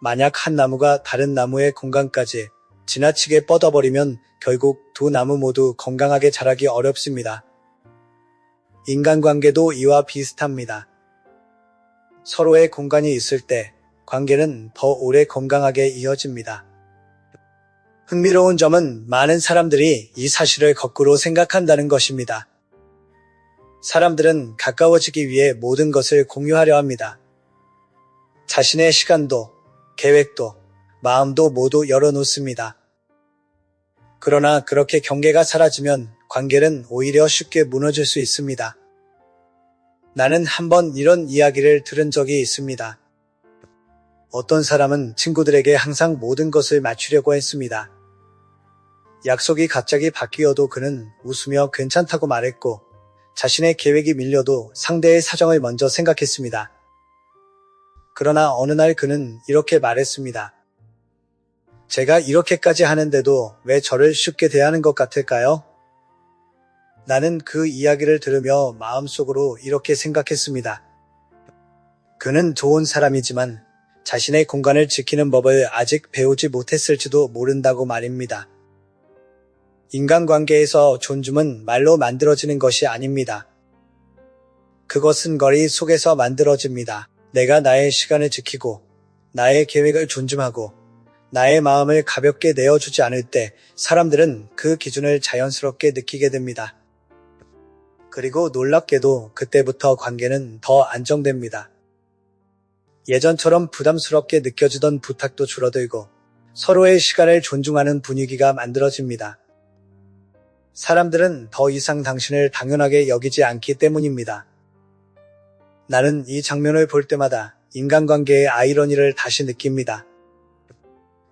만약 한 나무가 다른 나무의 공간까지 지나치게 뻗어버리면 결국 두 나무 모두 건강하게 자라기 어렵습니다. 인간관계도 이와 비슷합니다. 서로의 공간이 있을 때 관계는 더 오래 건강하게 이어집니다. 흥미로운 점은 많은 사람들이 이 사실을 거꾸로 생각한다는 것입니다. 사람들은 가까워지기 위해 모든 것을 공유하려 합니다. 자신의 시간도, 계획도, 마음도 모두 열어놓습니다. 그러나 그렇게 경계가 사라지면 관계는 오히려 쉽게 무너질 수 있습니다. 나는 한번 이런 이야기를 들은 적이 있습니다. 어떤 사람은 친구들에게 항상 모든 것을 맞추려고 했습니다. 약속이 갑자기 바뀌어도 그는 웃으며 괜찮다고 말했고, 자신의 계획이 밀려도 상대의 사정을 먼저 생각했습니다. 그러나 어느 날 그는 이렇게 말했습니다. 제가 이렇게까지 하는데도 왜 저를 쉽게 대하는 것 같을까요? 나는 그 이야기를 들으며 마음속으로 이렇게 생각했습니다. 그는 좋은 사람이지만 자신의 공간을 지키는 법을 아직 배우지 못했을지도 모른다고 말입니다. 인간관계에서 존중은 말로 만들어지는 것이 아닙니다. 그것은 거리 속에서 만들어집니다. 내가 나의 시간을 지키고 나의 계획을 존중하고 나의 마음을 가볍게 내어주지 않을 때 사람들은 그 기준을 자연스럽게 느끼게 됩니다. 그리고 놀랍게도 그때부터 관계는 더 안정됩니다. 예전처럼 부담스럽게 느껴지던 부탁도 줄어들고 서로의 시간을 존중하는 분위기가 만들어집니다. 사람들은 더 이상 당신을 당연하게 여기지 않기 때문입니다. 나는 이 장면을 볼 때마다 인간관계의 아이러니를 다시 느낍니다.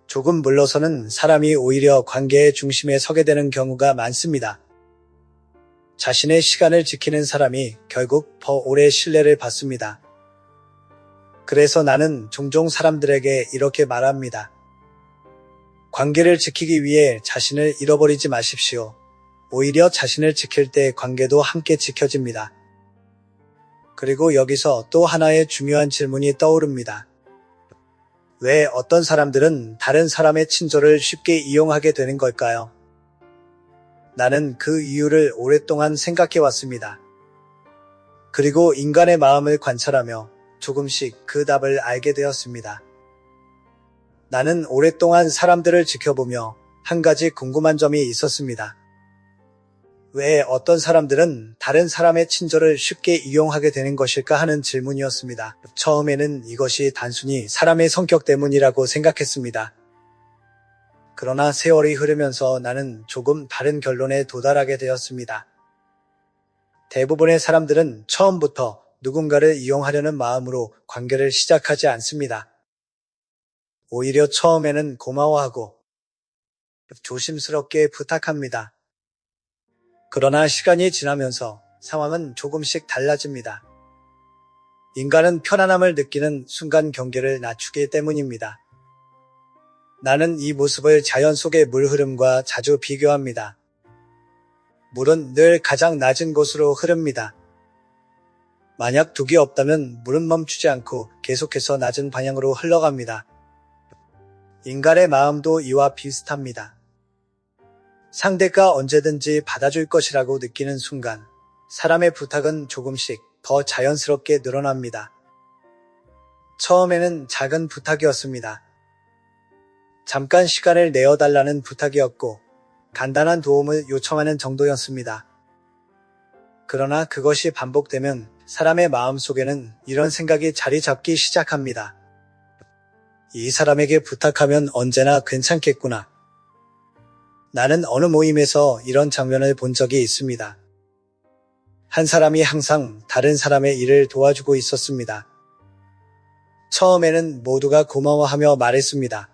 조금 물러서는 사람이 오히려 관계의 중심에 서게 되는 경우가 많습니다. 자신의 시간을 지키는 사람이 결국 더 오래 신뢰를 받습니다. 그래서 나는 종종 사람들에게 이렇게 말합니다. 관계를 지키기 위해 자신을 잃어버리지 마십시오. 오히려 자신을 지킬 때 관계도 함께 지켜집니다. 그리고 여기서 또 하나의 중요한 질문이 떠오릅니다. 왜 어떤 사람들은 다른 사람의 친절을 쉽게 이용하게 되는 걸까요? 나는 그 이유를 오랫동안 생각해 왔습니다. 그리고 인간의 마음을 관찰하며 조금씩 그 답을 알게 되었습니다. 나는 오랫동안 사람들을 지켜보며 한 가지 궁금한 점이 있었습니다. 왜 어떤 사람들은 다른 사람의 친절을 쉽게 이용하게 되는 것일까 하는 질문이었습니다. 처음에는 이것이 단순히 사람의 성격 때문이라고 생각했습니다. 그러나 세월이 흐르면서 나는 조금 다른 결론에 도달하게 되었습니다. 대부분의 사람들은 처음부터 누군가를 이용하려는 마음으로 관계를 시작하지 않습니다. 오히려 처음에는 고마워하고 조심스럽게 부탁합니다. 그러나 시간이 지나면서 상황은 조금씩 달라집니다. 인간은 편안함을 느끼는 순간 경계를 낮추기 때문입니다. 나는 이 모습을 자연 속의 물 흐름과 자주 비교합니다. 물은 늘 가장 낮은 곳으로 흐릅니다. 만약 둑이 없다면 물은 멈추지 않고 계속해서 낮은 방향으로 흘러갑니다. 인간의 마음도 이와 비슷합니다. 상대가 언제든지 받아줄 것이라고 느끼는 순간 사람의 부탁은 조금씩 더 자연스럽게 늘어납니다. 처음에는 작은 부탁이었습니다. 잠깐 시간을 내어달라는 부탁이었고 간단한 도움을 요청하는 정도였습니다. 그러나 그것이 반복되면 사람의 마음속에는 이런 생각이 자리 잡기 시작합니다. 이 사람에게 부탁하면 언제나 괜찮겠구나. 나는 어느 모임에서 이런 장면을 본 적이 있습니다. 한 사람이 항상 다른 사람의 일을 도와주고 있었습니다. 처음에는 모두가 고마워하며 말했습니다.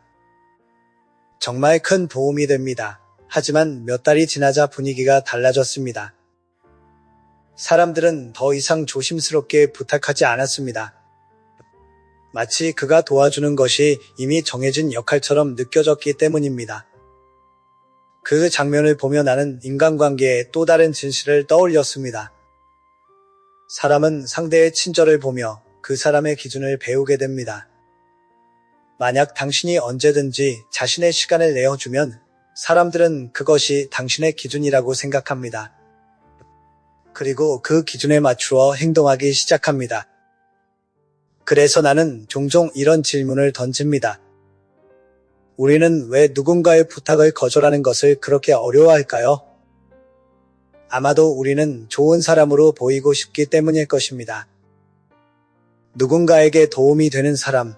정말 큰 도움이 됩니다. 하지만 몇 달이 지나자 분위기가 달라졌습니다. 사람들은 더 이상 조심스럽게 부탁하지 않았습니다. 마치 그가 도와주는 것이 이미 정해진 역할처럼 느껴졌기 때문입니다. 그 장면을 보며 나는 인간관계의 또 다른 진실을 떠올렸습니다. 사람은 상대의 친절을 보며 그 사람의 기준을 배우게 됩니다. 만약 당신이 언제든지 자신의 시간을 내어주면 사람들은 그것이 당신의 기준이라고 생각합니다. 그리고 그 기준에 맞추어 행동하기 시작합니다. 그래서 나는 종종 이런 질문을 던집니다. 우리는 왜 누군가의 부탁을 거절하는 것을 그렇게 어려워할까요? 아마도 우리는 좋은 사람으로 보이고 싶기 때문일 것입니다. 누군가에게 도움이 되는 사람,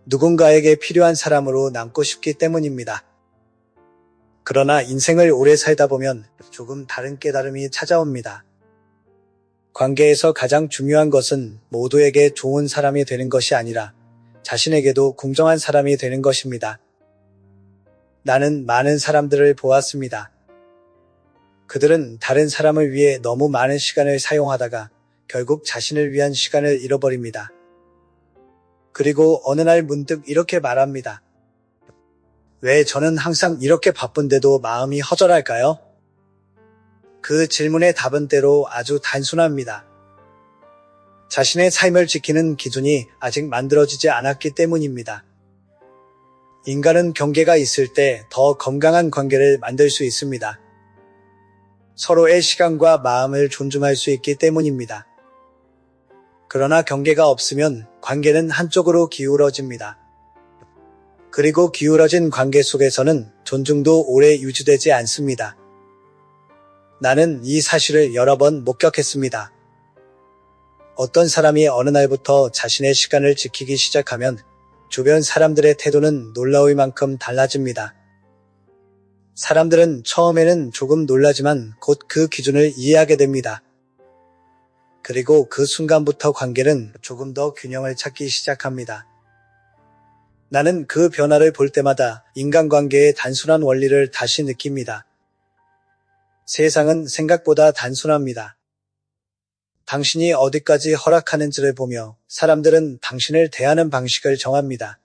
누군가에게 필요한 사람으로 남고 싶기 때문입니다. 그러나 인생을 오래 살다 보면 조금 다른 깨달음이 찾아옵니다. 관계에서 가장 중요한 것은 모두에게 좋은 사람이 되는 것이 아니라 자신에게도 공정한 사람이 되는 것입니다. 나는 많은 사람들을 보았습니다. 그들은 다른 사람을 위해 너무 많은 시간을 사용하다가 결국 자신을 위한 시간을 잃어버립니다. 그리고 어느 날 문득 이렇게 말합니다. 왜 저는 항상 이렇게 바쁜데도 마음이 허전할까요? 그 질문의 답은 때로 아주 단순합니다. 자신의 삶을 지키는 기준이 아직 만들어지지 않았기 때문입니다. 인간은 경계가 있을 때 더 건강한 관계를 만들 수 있습니다. 서로의 시간과 마음을 존중할 수 있기 때문입니다. 그러나 경계가 없으면 관계는 한쪽으로 기울어집니다. 그리고 기울어진 관계 속에서는 존중도 오래 유지되지 않습니다. 나는 이 사실을 여러 번 목격했습니다. 어떤 사람이 어느 날부터 자신의 시간을 지키기 시작하면 주변 사람들의 태도는 놀라울 만큼 달라집니다. 사람들은 처음에는 조금 놀라지만 곧 그 기준을 이해하게 됩니다. 그리고 그 순간부터 관계는 조금 더 균형을 찾기 시작합니다. 나는 그 변화를 볼 때마다 인간관계의 단순한 원리를 다시 느낍니다. 세상은 생각보다 단순합니다. 당신이 어디까지 허락하는지를 보며 사람들은 당신을 대하는 방식을 정합니다.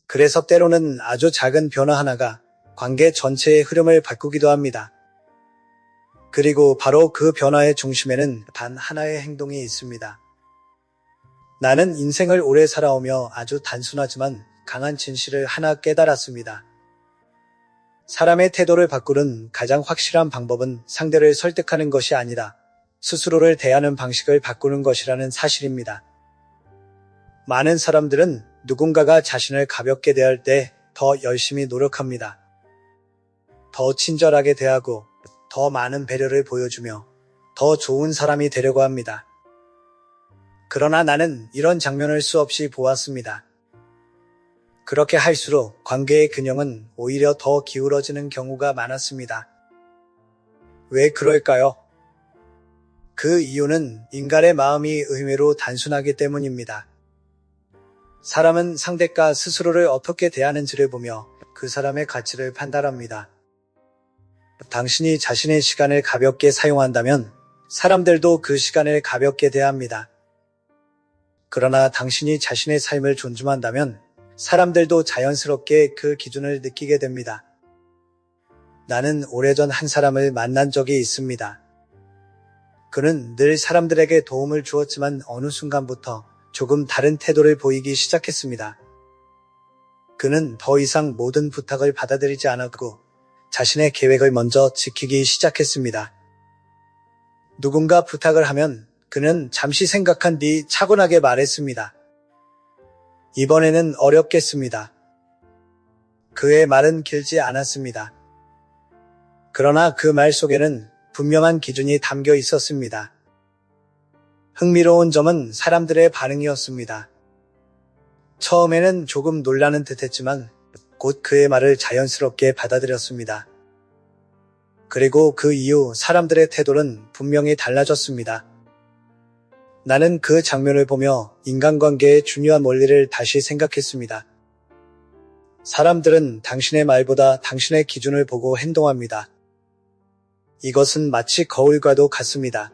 그래서 때로는 아주 작은 변화 하나가 관계 전체의 흐름을 바꾸기도 합니다. 그리고 바로 그 변화의 중심에는 단 하나의 행동이 있습니다. 나는 인생을 오래 살아오며 아주 단순하지만 강한 진실을 하나 깨달았습니다. 사람의 태도를 바꾸는 가장 확실한 방법은 상대를 설득하는 것이 아니라 스스로를 대하는 방식을 바꾸는 것이라는 사실입니다. 많은 사람들은 누군가가 자신을 가볍게 대할 때 더 열심히 노력합니다. 더 친절하게 대하고 더 많은 배려를 보여주며 더 좋은 사람이 되려고 합니다. 그러나 나는 이런 장면을 수없이 보았습니다. 그렇게 할수록 관계의 균형은 오히려 더 기울어지는 경우가 많았습니다. 왜 그럴까요? 그 이유는 인간의 마음이 의외로 단순하기 때문입니다. 사람은 상대가 스스로를 어떻게 대하는지를 보며 그 사람의 가치를 판단합니다. 당신이 자신의 시간을 가볍게 사용한다면 사람들도 그 시간을 가볍게 대합니다. 그러나 당신이 자신의 삶을 존중한다면 사람들도 자연스럽게 그 기준을 느끼게 됩니다. 나는 오래전 한 사람을 만난 적이 있습니다. 그는 늘 사람들에게 도움을 주었지만 어느 순간부터 조금 다른 태도를 보이기 시작했습니다. 그는 더 이상 모든 부탁을 받아들이지 않았고 자신의 계획을 먼저 지키기 시작했습니다. 누군가 부탁을 하면 그는 잠시 생각한 뒤 차분하게 말했습니다. 이번에는 어렵겠습니다. 그의 말은 길지 않았습니다. 그러나 그 말 속에는 분명한 기준이 담겨 있었습니다. 흥미로운 점은 사람들의 반응이었습니다. 처음에는 조금 놀라는 듯했지만 곧 그의 말을 자연스럽게 받아들였습니다. 그리고 그 이후 사람들의 태도는 분명히 달라졌습니다. 나는 그 장면을 보며 인간관계의 중요한 원리를 다시 생각했습니다. 사람들은 당신의 말보다 당신의 기준을 보고 행동합니다. 이것은 마치 거울과도 같습니다.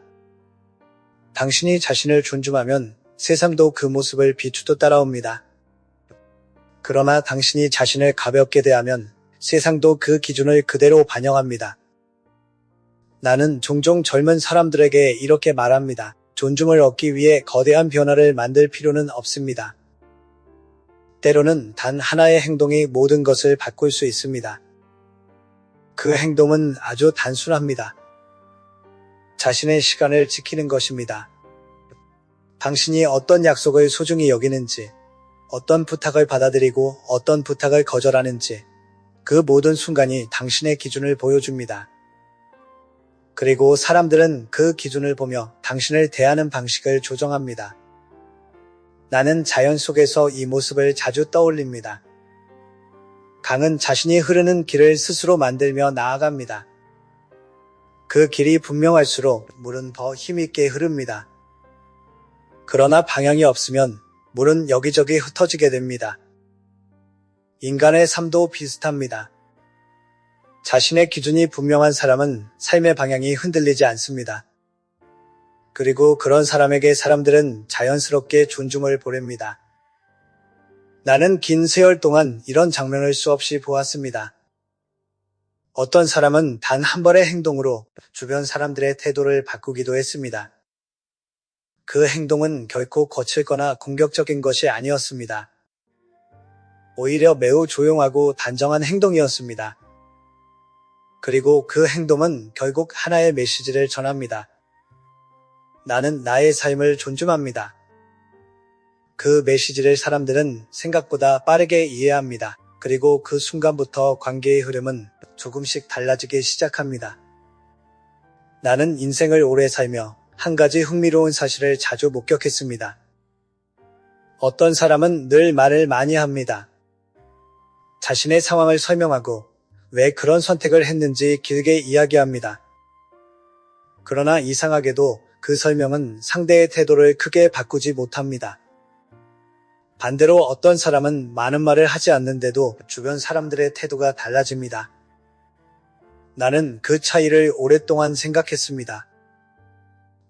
당신이 자신을 존중하면 세상도 그 모습을 비추듯 따라옵니다. 그러나 당신이 자신을 가볍게 대하면 세상도 그 기준을 그대로 반영합니다. 나는 종종 젊은 사람들에게 이렇게 말합니다. 존중을 얻기 위해 거대한 변화를 만들 필요는 없습니다. 때로는 단 하나의 행동이 모든 것을 바꿀 수 있습니다. 그 행동은 아주 단순합니다. 자신의 시간을 지키는 것입니다. 당신이 어떤 약속을 소중히 여기는지, 어떤 부탁을 받아들이고 어떤 부탁을 거절하는지, 그 모든 순간이 당신의 기준을 보여줍니다. 그리고 사람들은 그 기준을 보며 당신을 대하는 방식을 조정합니다. 나는 자연 속에서 이 모습을 자주 떠올립니다. 강은 자신이 흐르는 길을 스스로 만들며 나아갑니다. 그 길이 분명할수록 물은 더 힘있게 흐릅니다. 그러나 방향이 없으면 물은 여기저기 흩어지게 됩니다. 인간의 삶도 비슷합니다. 자신의 기준이 분명한 사람은 삶의 방향이 흔들리지 않습니다. 그리고 그런 사람에게 사람들은 자연스럽게 존중을 보냅니다. 나는 긴 세월 동안 이런 장면을 수없이 보았습니다. 어떤 사람은 단 한 번의 행동으로 주변 사람들의 태도를 바꾸기도 했습니다. 그 행동은 결코 거칠거나 공격적인 것이 아니었습니다. 오히려 매우 조용하고 단정한 행동이었습니다. 그리고 그 행동은 결국 하나의 메시지를 전합니다. 나는 나의 삶을 존중합니다. 그 메시지를 사람들은 생각보다 빠르게 이해합니다. 그리고 그 순간부터 관계의 흐름은 조금씩 달라지기 시작합니다. 나는 인생을 오래 살며 한 가지 흥미로운 사실을 자주 목격했습니다. 어떤 사람은 늘 말을 많이 합니다. 자신의 상황을 설명하고 왜 그런 선택을 했는지 길게 이야기합니다. 그러나 이상하게도 그 설명은 상대의 태도를 크게 바꾸지 못합니다. 반대로 어떤 사람은 많은 말을 하지 않는데도 주변 사람들의 태도가 달라집니다. 나는 그 차이를 오랫동안 생각했습니다.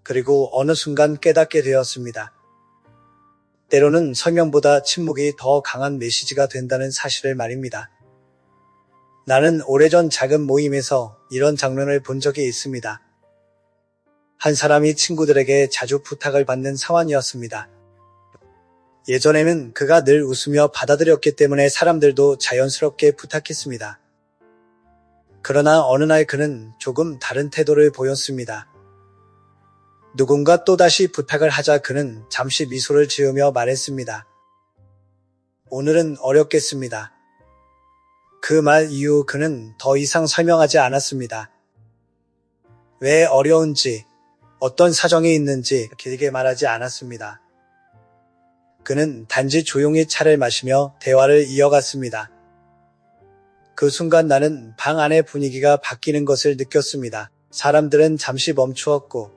그리고 어느 순간 깨닫게 되었습니다. 때로는 설명보다 침묵이 더 강한 메시지가 된다는 사실을 말입니다. 나는 오래전 작은 모임에서 이런 장면을 본 적이 있습니다. 한 사람이 친구들에게 자주 부탁을 받는 상황이었습니다. 예전에는 그가 늘 웃으며 받아들였기 때문에 사람들도 자연스럽게 부탁했습니다. 그러나 어느 날 그는 조금 다른 태도를 보였습니다. 누군가 또다시 부탁을 하자 그는 잠시 미소를 지으며 말했습니다. 오늘은 어렵겠습니다. 그 말 이후 그는 더 이상 설명하지 않았습니다. 왜 어려운지, 어떤 사정이 있는지 길게 말하지 않았습니다. 그는 단지 조용히 차를 마시며 대화를 이어갔습니다. 그 순간 나는 방 안의 분위기가 바뀌는 것을 느꼈습니다. 사람들은 잠시 멈추었고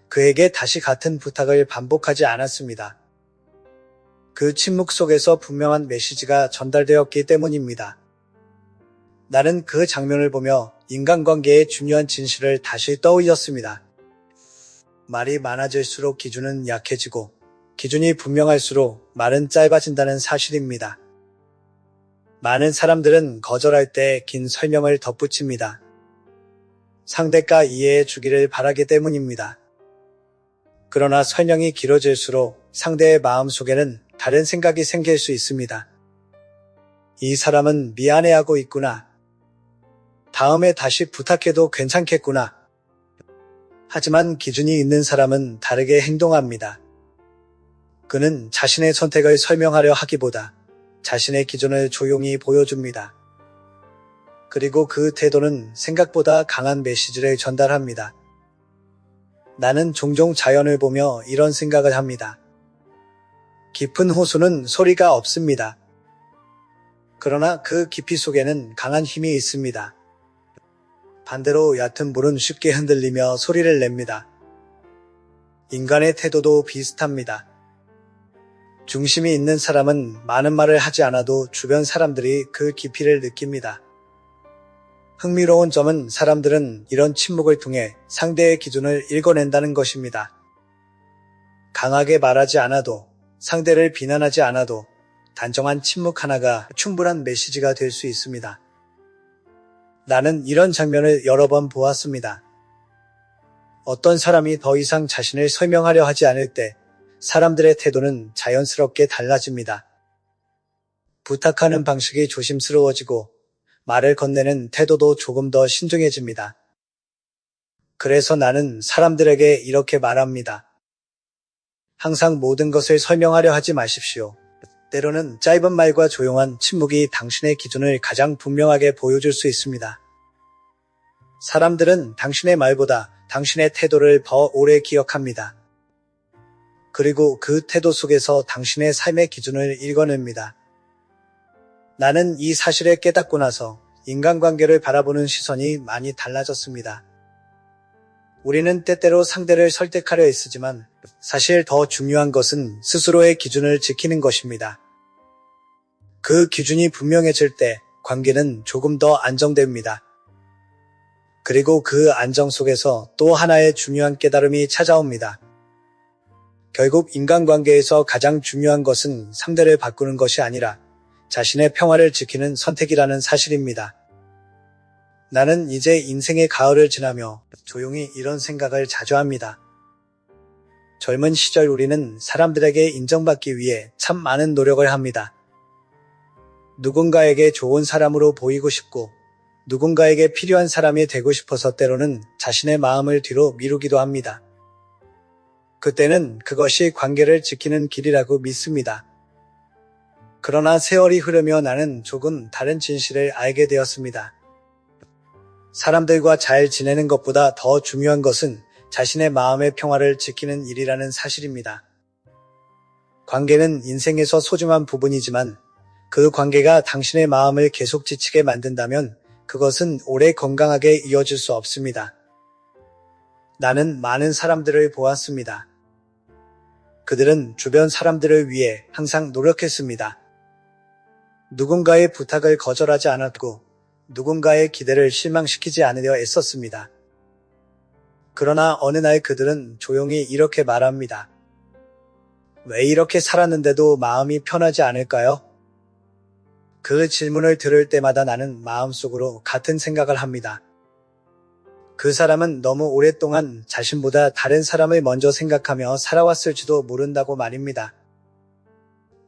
그에게 다시 같은 부탁을 반복하지 않았습니다. 그 침묵 속에서 분명한 메시지가 전달되었기 때문입니다. 나는 그 장면을 보며 인간관계의 중요한 진실을 다시 떠올렸습니다. 말이 많아질수록 기준은 약해지고 기준이 분명할수록 말은 짧아진다는 사실입니다. 많은 사람들은 거절할 때 긴 설명을 덧붙입니다. 상대가 이해해 주기를 바라기 때문입니다. 그러나 설명이 길어질수록 상대의 마음속에는 다른 생각이 생길 수 있습니다. 이 사람은 미안해하고 있구나. 다음에 다시 부탁해도 괜찮겠구나. 하지만 기준이 있는 사람은 다르게 행동합니다. 그는 자신의 선택을 설명하려 하기보다 자신의 기준을 조용히 보여줍니다. 그리고 그 태도는 생각보다 강한 메시지를 전달합니다. 나는 종종 자연을 보며 이런 생각을 합니다. 깊은 호수는 소리가 없습니다. 그러나 그 깊이 속에는 강한 힘이 있습니다. 반대로 얕은 물은 쉽게 흔들리며 소리를 냅니다. 인간의 태도도 비슷합니다. 중심이 있는 사람은 많은 말을 하지 않아도 주변 사람들이 그 깊이를 느낍니다. 흥미로운 점은 사람들은 이런 침묵을 통해 상대의 기준을 읽어낸다는 것입니다. 강하게 말하지 않아도, 상대를 비난하지 않아도 단정한 침묵 하나가 충분한 메시지가 될 수 있습니다. 나는 이런 장면을 여러 번 보았습니다. 어떤 사람이 더 이상 자신을 설명하려 하지 않을 때 사람들의 태도는 자연스럽게 달라집니다. 부탁하는 방식이 조심스러워지고 말을 건네는 태도도 조금 더 신중해집니다. 그래서 나는 사람들에게 이렇게 말합니다. 항상 모든 것을 설명하려 하지 마십시오. 때로는 짧은 말과 조용한 침묵이 당신의 기준을 가장 분명하게 보여줄 수 있습니다. 사람들은 당신의 말보다 당신의 태도를 더 오래 기억합니다. 그리고 그 태도 속에서 당신의 삶의 기준을 읽어냅니다. 나는 이 사실을 깨닫고 나서 인간관계를 바라보는 시선이 많이 달라졌습니다. 우리는 때때로 상대를 설득하려 애쓰지만 사실 더 중요한 것은 스스로의 기준을 지키는 것입니다. 그 기준이 분명해질 때 관계는 조금 더 안정됩니다. 그리고 그 안정 속에서 또 하나의 중요한 깨달음이 찾아옵니다. 결국 인간관계에서 가장 중요한 것은 상대를 바꾸는 것이 아니라 자신의 평화를 지키는 선택이라는 사실입니다. 나는 이제 인생의 가을을 지나며 조용히 이런 생각을 자주 합니다. 젊은 시절 우리는 사람들에게 인정받기 위해 참 많은 노력을 합니다. 누군가에게 좋은 사람으로 보이고 싶고 누군가에게 필요한 사람이 되고 싶어서 때로는 자신의 마음을 뒤로 미루기도 합니다. 그때는 그것이 관계를 지키는 길이라고 믿습니다. 그러나 세월이 흐르며 나는 조금 다른 진실을 알게 되었습니다. 사람들과 잘 지내는 것보다 더 중요한 것은 자신의 마음의 평화를 지키는 일이라는 사실입니다. 관계는 인생에서 소중한 부분이지만 그 관계가 당신의 마음을 계속 지치게 만든다면 그것은 오래 건강하게 이어질 수 없습니다. 나는 많은 사람들을 보았습니다. 그들은 주변 사람들을 위해 항상 노력했습니다. 누군가의 부탁을 거절하지 않았고 누군가의 기대를 실망시키지 않으려 애썼습니다. 그러나 어느 날 그들은 조용히 이렇게 말합니다. 왜 이렇게 살았는데도 마음이 편하지 않을까요? 그 질문을 들을 때마다 나는 마음속으로 같은 생각을 합니다. 그 사람은 너무 오랫동안 자신보다 다른 사람을 먼저 생각하며 살아왔을지도 모른다고 말입니다.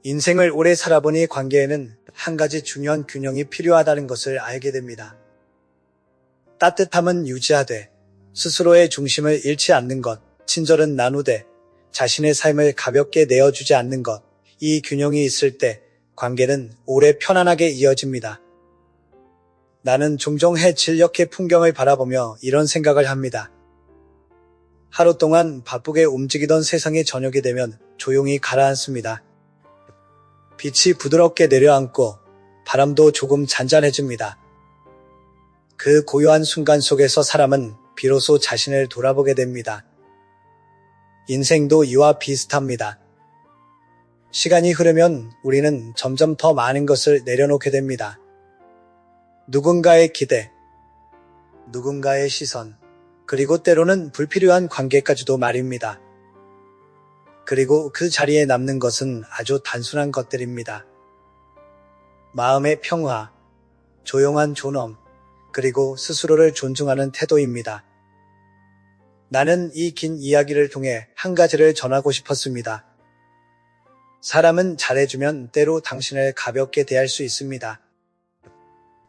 인생을 오래 살아보니 관계에는 한 가지 중요한 균형이 필요하다는 것을 알게 됩니다. 따뜻함은 유지하되 스스로의 중심을 잃지 않는 것, 친절은 나누되 자신의 삶을 가볍게 내어주지 않는 것, 이 균형이 있을 때 관계는 오래 편안하게 이어집니다. 나는 종종 해 진녘의 풍경을 바라보며 이런 생각을 합니다. 하루 동안 바쁘게 움직이던 세상이 저녁이 되면 조용히 가라앉습니다. 빛이 부드럽게 내려앉고 바람도 조금 잔잔해집니다. 그 고요한 순간 속에서 사람은 비로소 자신을 돌아보게 됩니다. 인생도 이와 비슷합니다. 시간이 흐르면 우리는 점점 더 많은 것을 내려놓게 됩니다. 누군가의 기대, 누군가의 시선, 그리고 때로는 불필요한 관계까지도 말입니다. 그리고 그 자리에 남는 것은 아주 단순한 것들입니다. 마음의 평화, 조용한 존엄, 그리고 스스로를 존중하는 태도입니다. 나는 이 긴 이야기를 통해 한 가지를 전하고 싶었습니다. 사람은 잘해주면 때로 당신을 가볍게 대할 수 있습니다.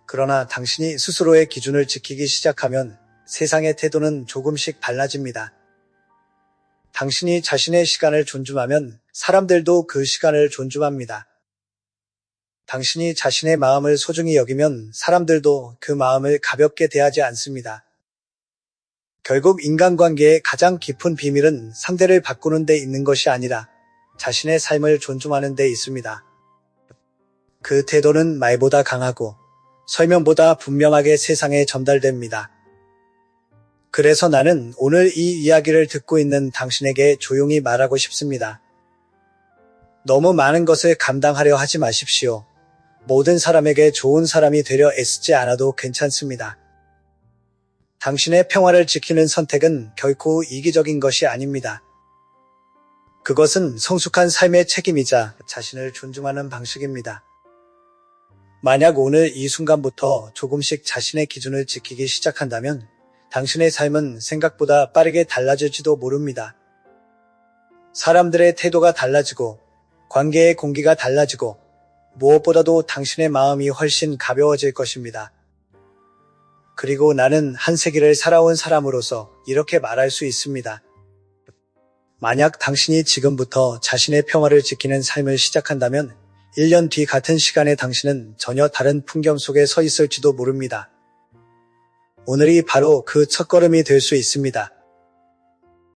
그러나 당신이 스스로의 기준을 지키기 시작하면 세상의 태도는 조금씩 달라집니다. 당신이 자신의 시간을 존중하면 사람들도 그 시간을 존중합니다. 당신이 자신의 마음을 소중히 여기면 사람들도 그 마음을 가볍게 대하지 않습니다. 결국 인간관계의 가장 깊은 비밀은 상대를 바꾸는 데 있는 것이 아니라 자신의 삶을 존중하는 데 있습니다. 그 태도는 말보다 강하고 설명보다 분명하게 세상에 전달됩니다. 그래서 나는 오늘 이 이야기를 듣고 있는 당신에게 조용히 말하고 싶습니다. 너무 많은 것을 감당하려 하지 마십시오. 모든 사람에게 좋은 사람이 되려 애쓰지 않아도 괜찮습니다. 당신의 평화를 지키는 선택은 결코 이기적인 것이 아닙니다. 그것은 성숙한 삶의 책임이자 자신을 존중하는 방식입니다. 만약 오늘 이 순간부터 조금씩 자신의 기준을 지키기 시작한다면 당신의 삶은 생각보다 빠르게 달라질지도 모릅니다. 사람들의 태도가 달라지고 관계의 공기가 달라지고 무엇보다도 당신의 마음이 훨씬 가벼워질 것입니다. 그리고 나는 한 세기를 살아온 사람으로서 이렇게 말할 수 있습니다. 만약 당신이 지금부터 자신의 평화를 지키는 삶을 시작한다면 1년 뒤 같은 시간에 당신은 전혀 다른 풍경 속에 서 있을지도 모릅니다. 오늘이 바로 그 첫걸음이 될 수 있습니다.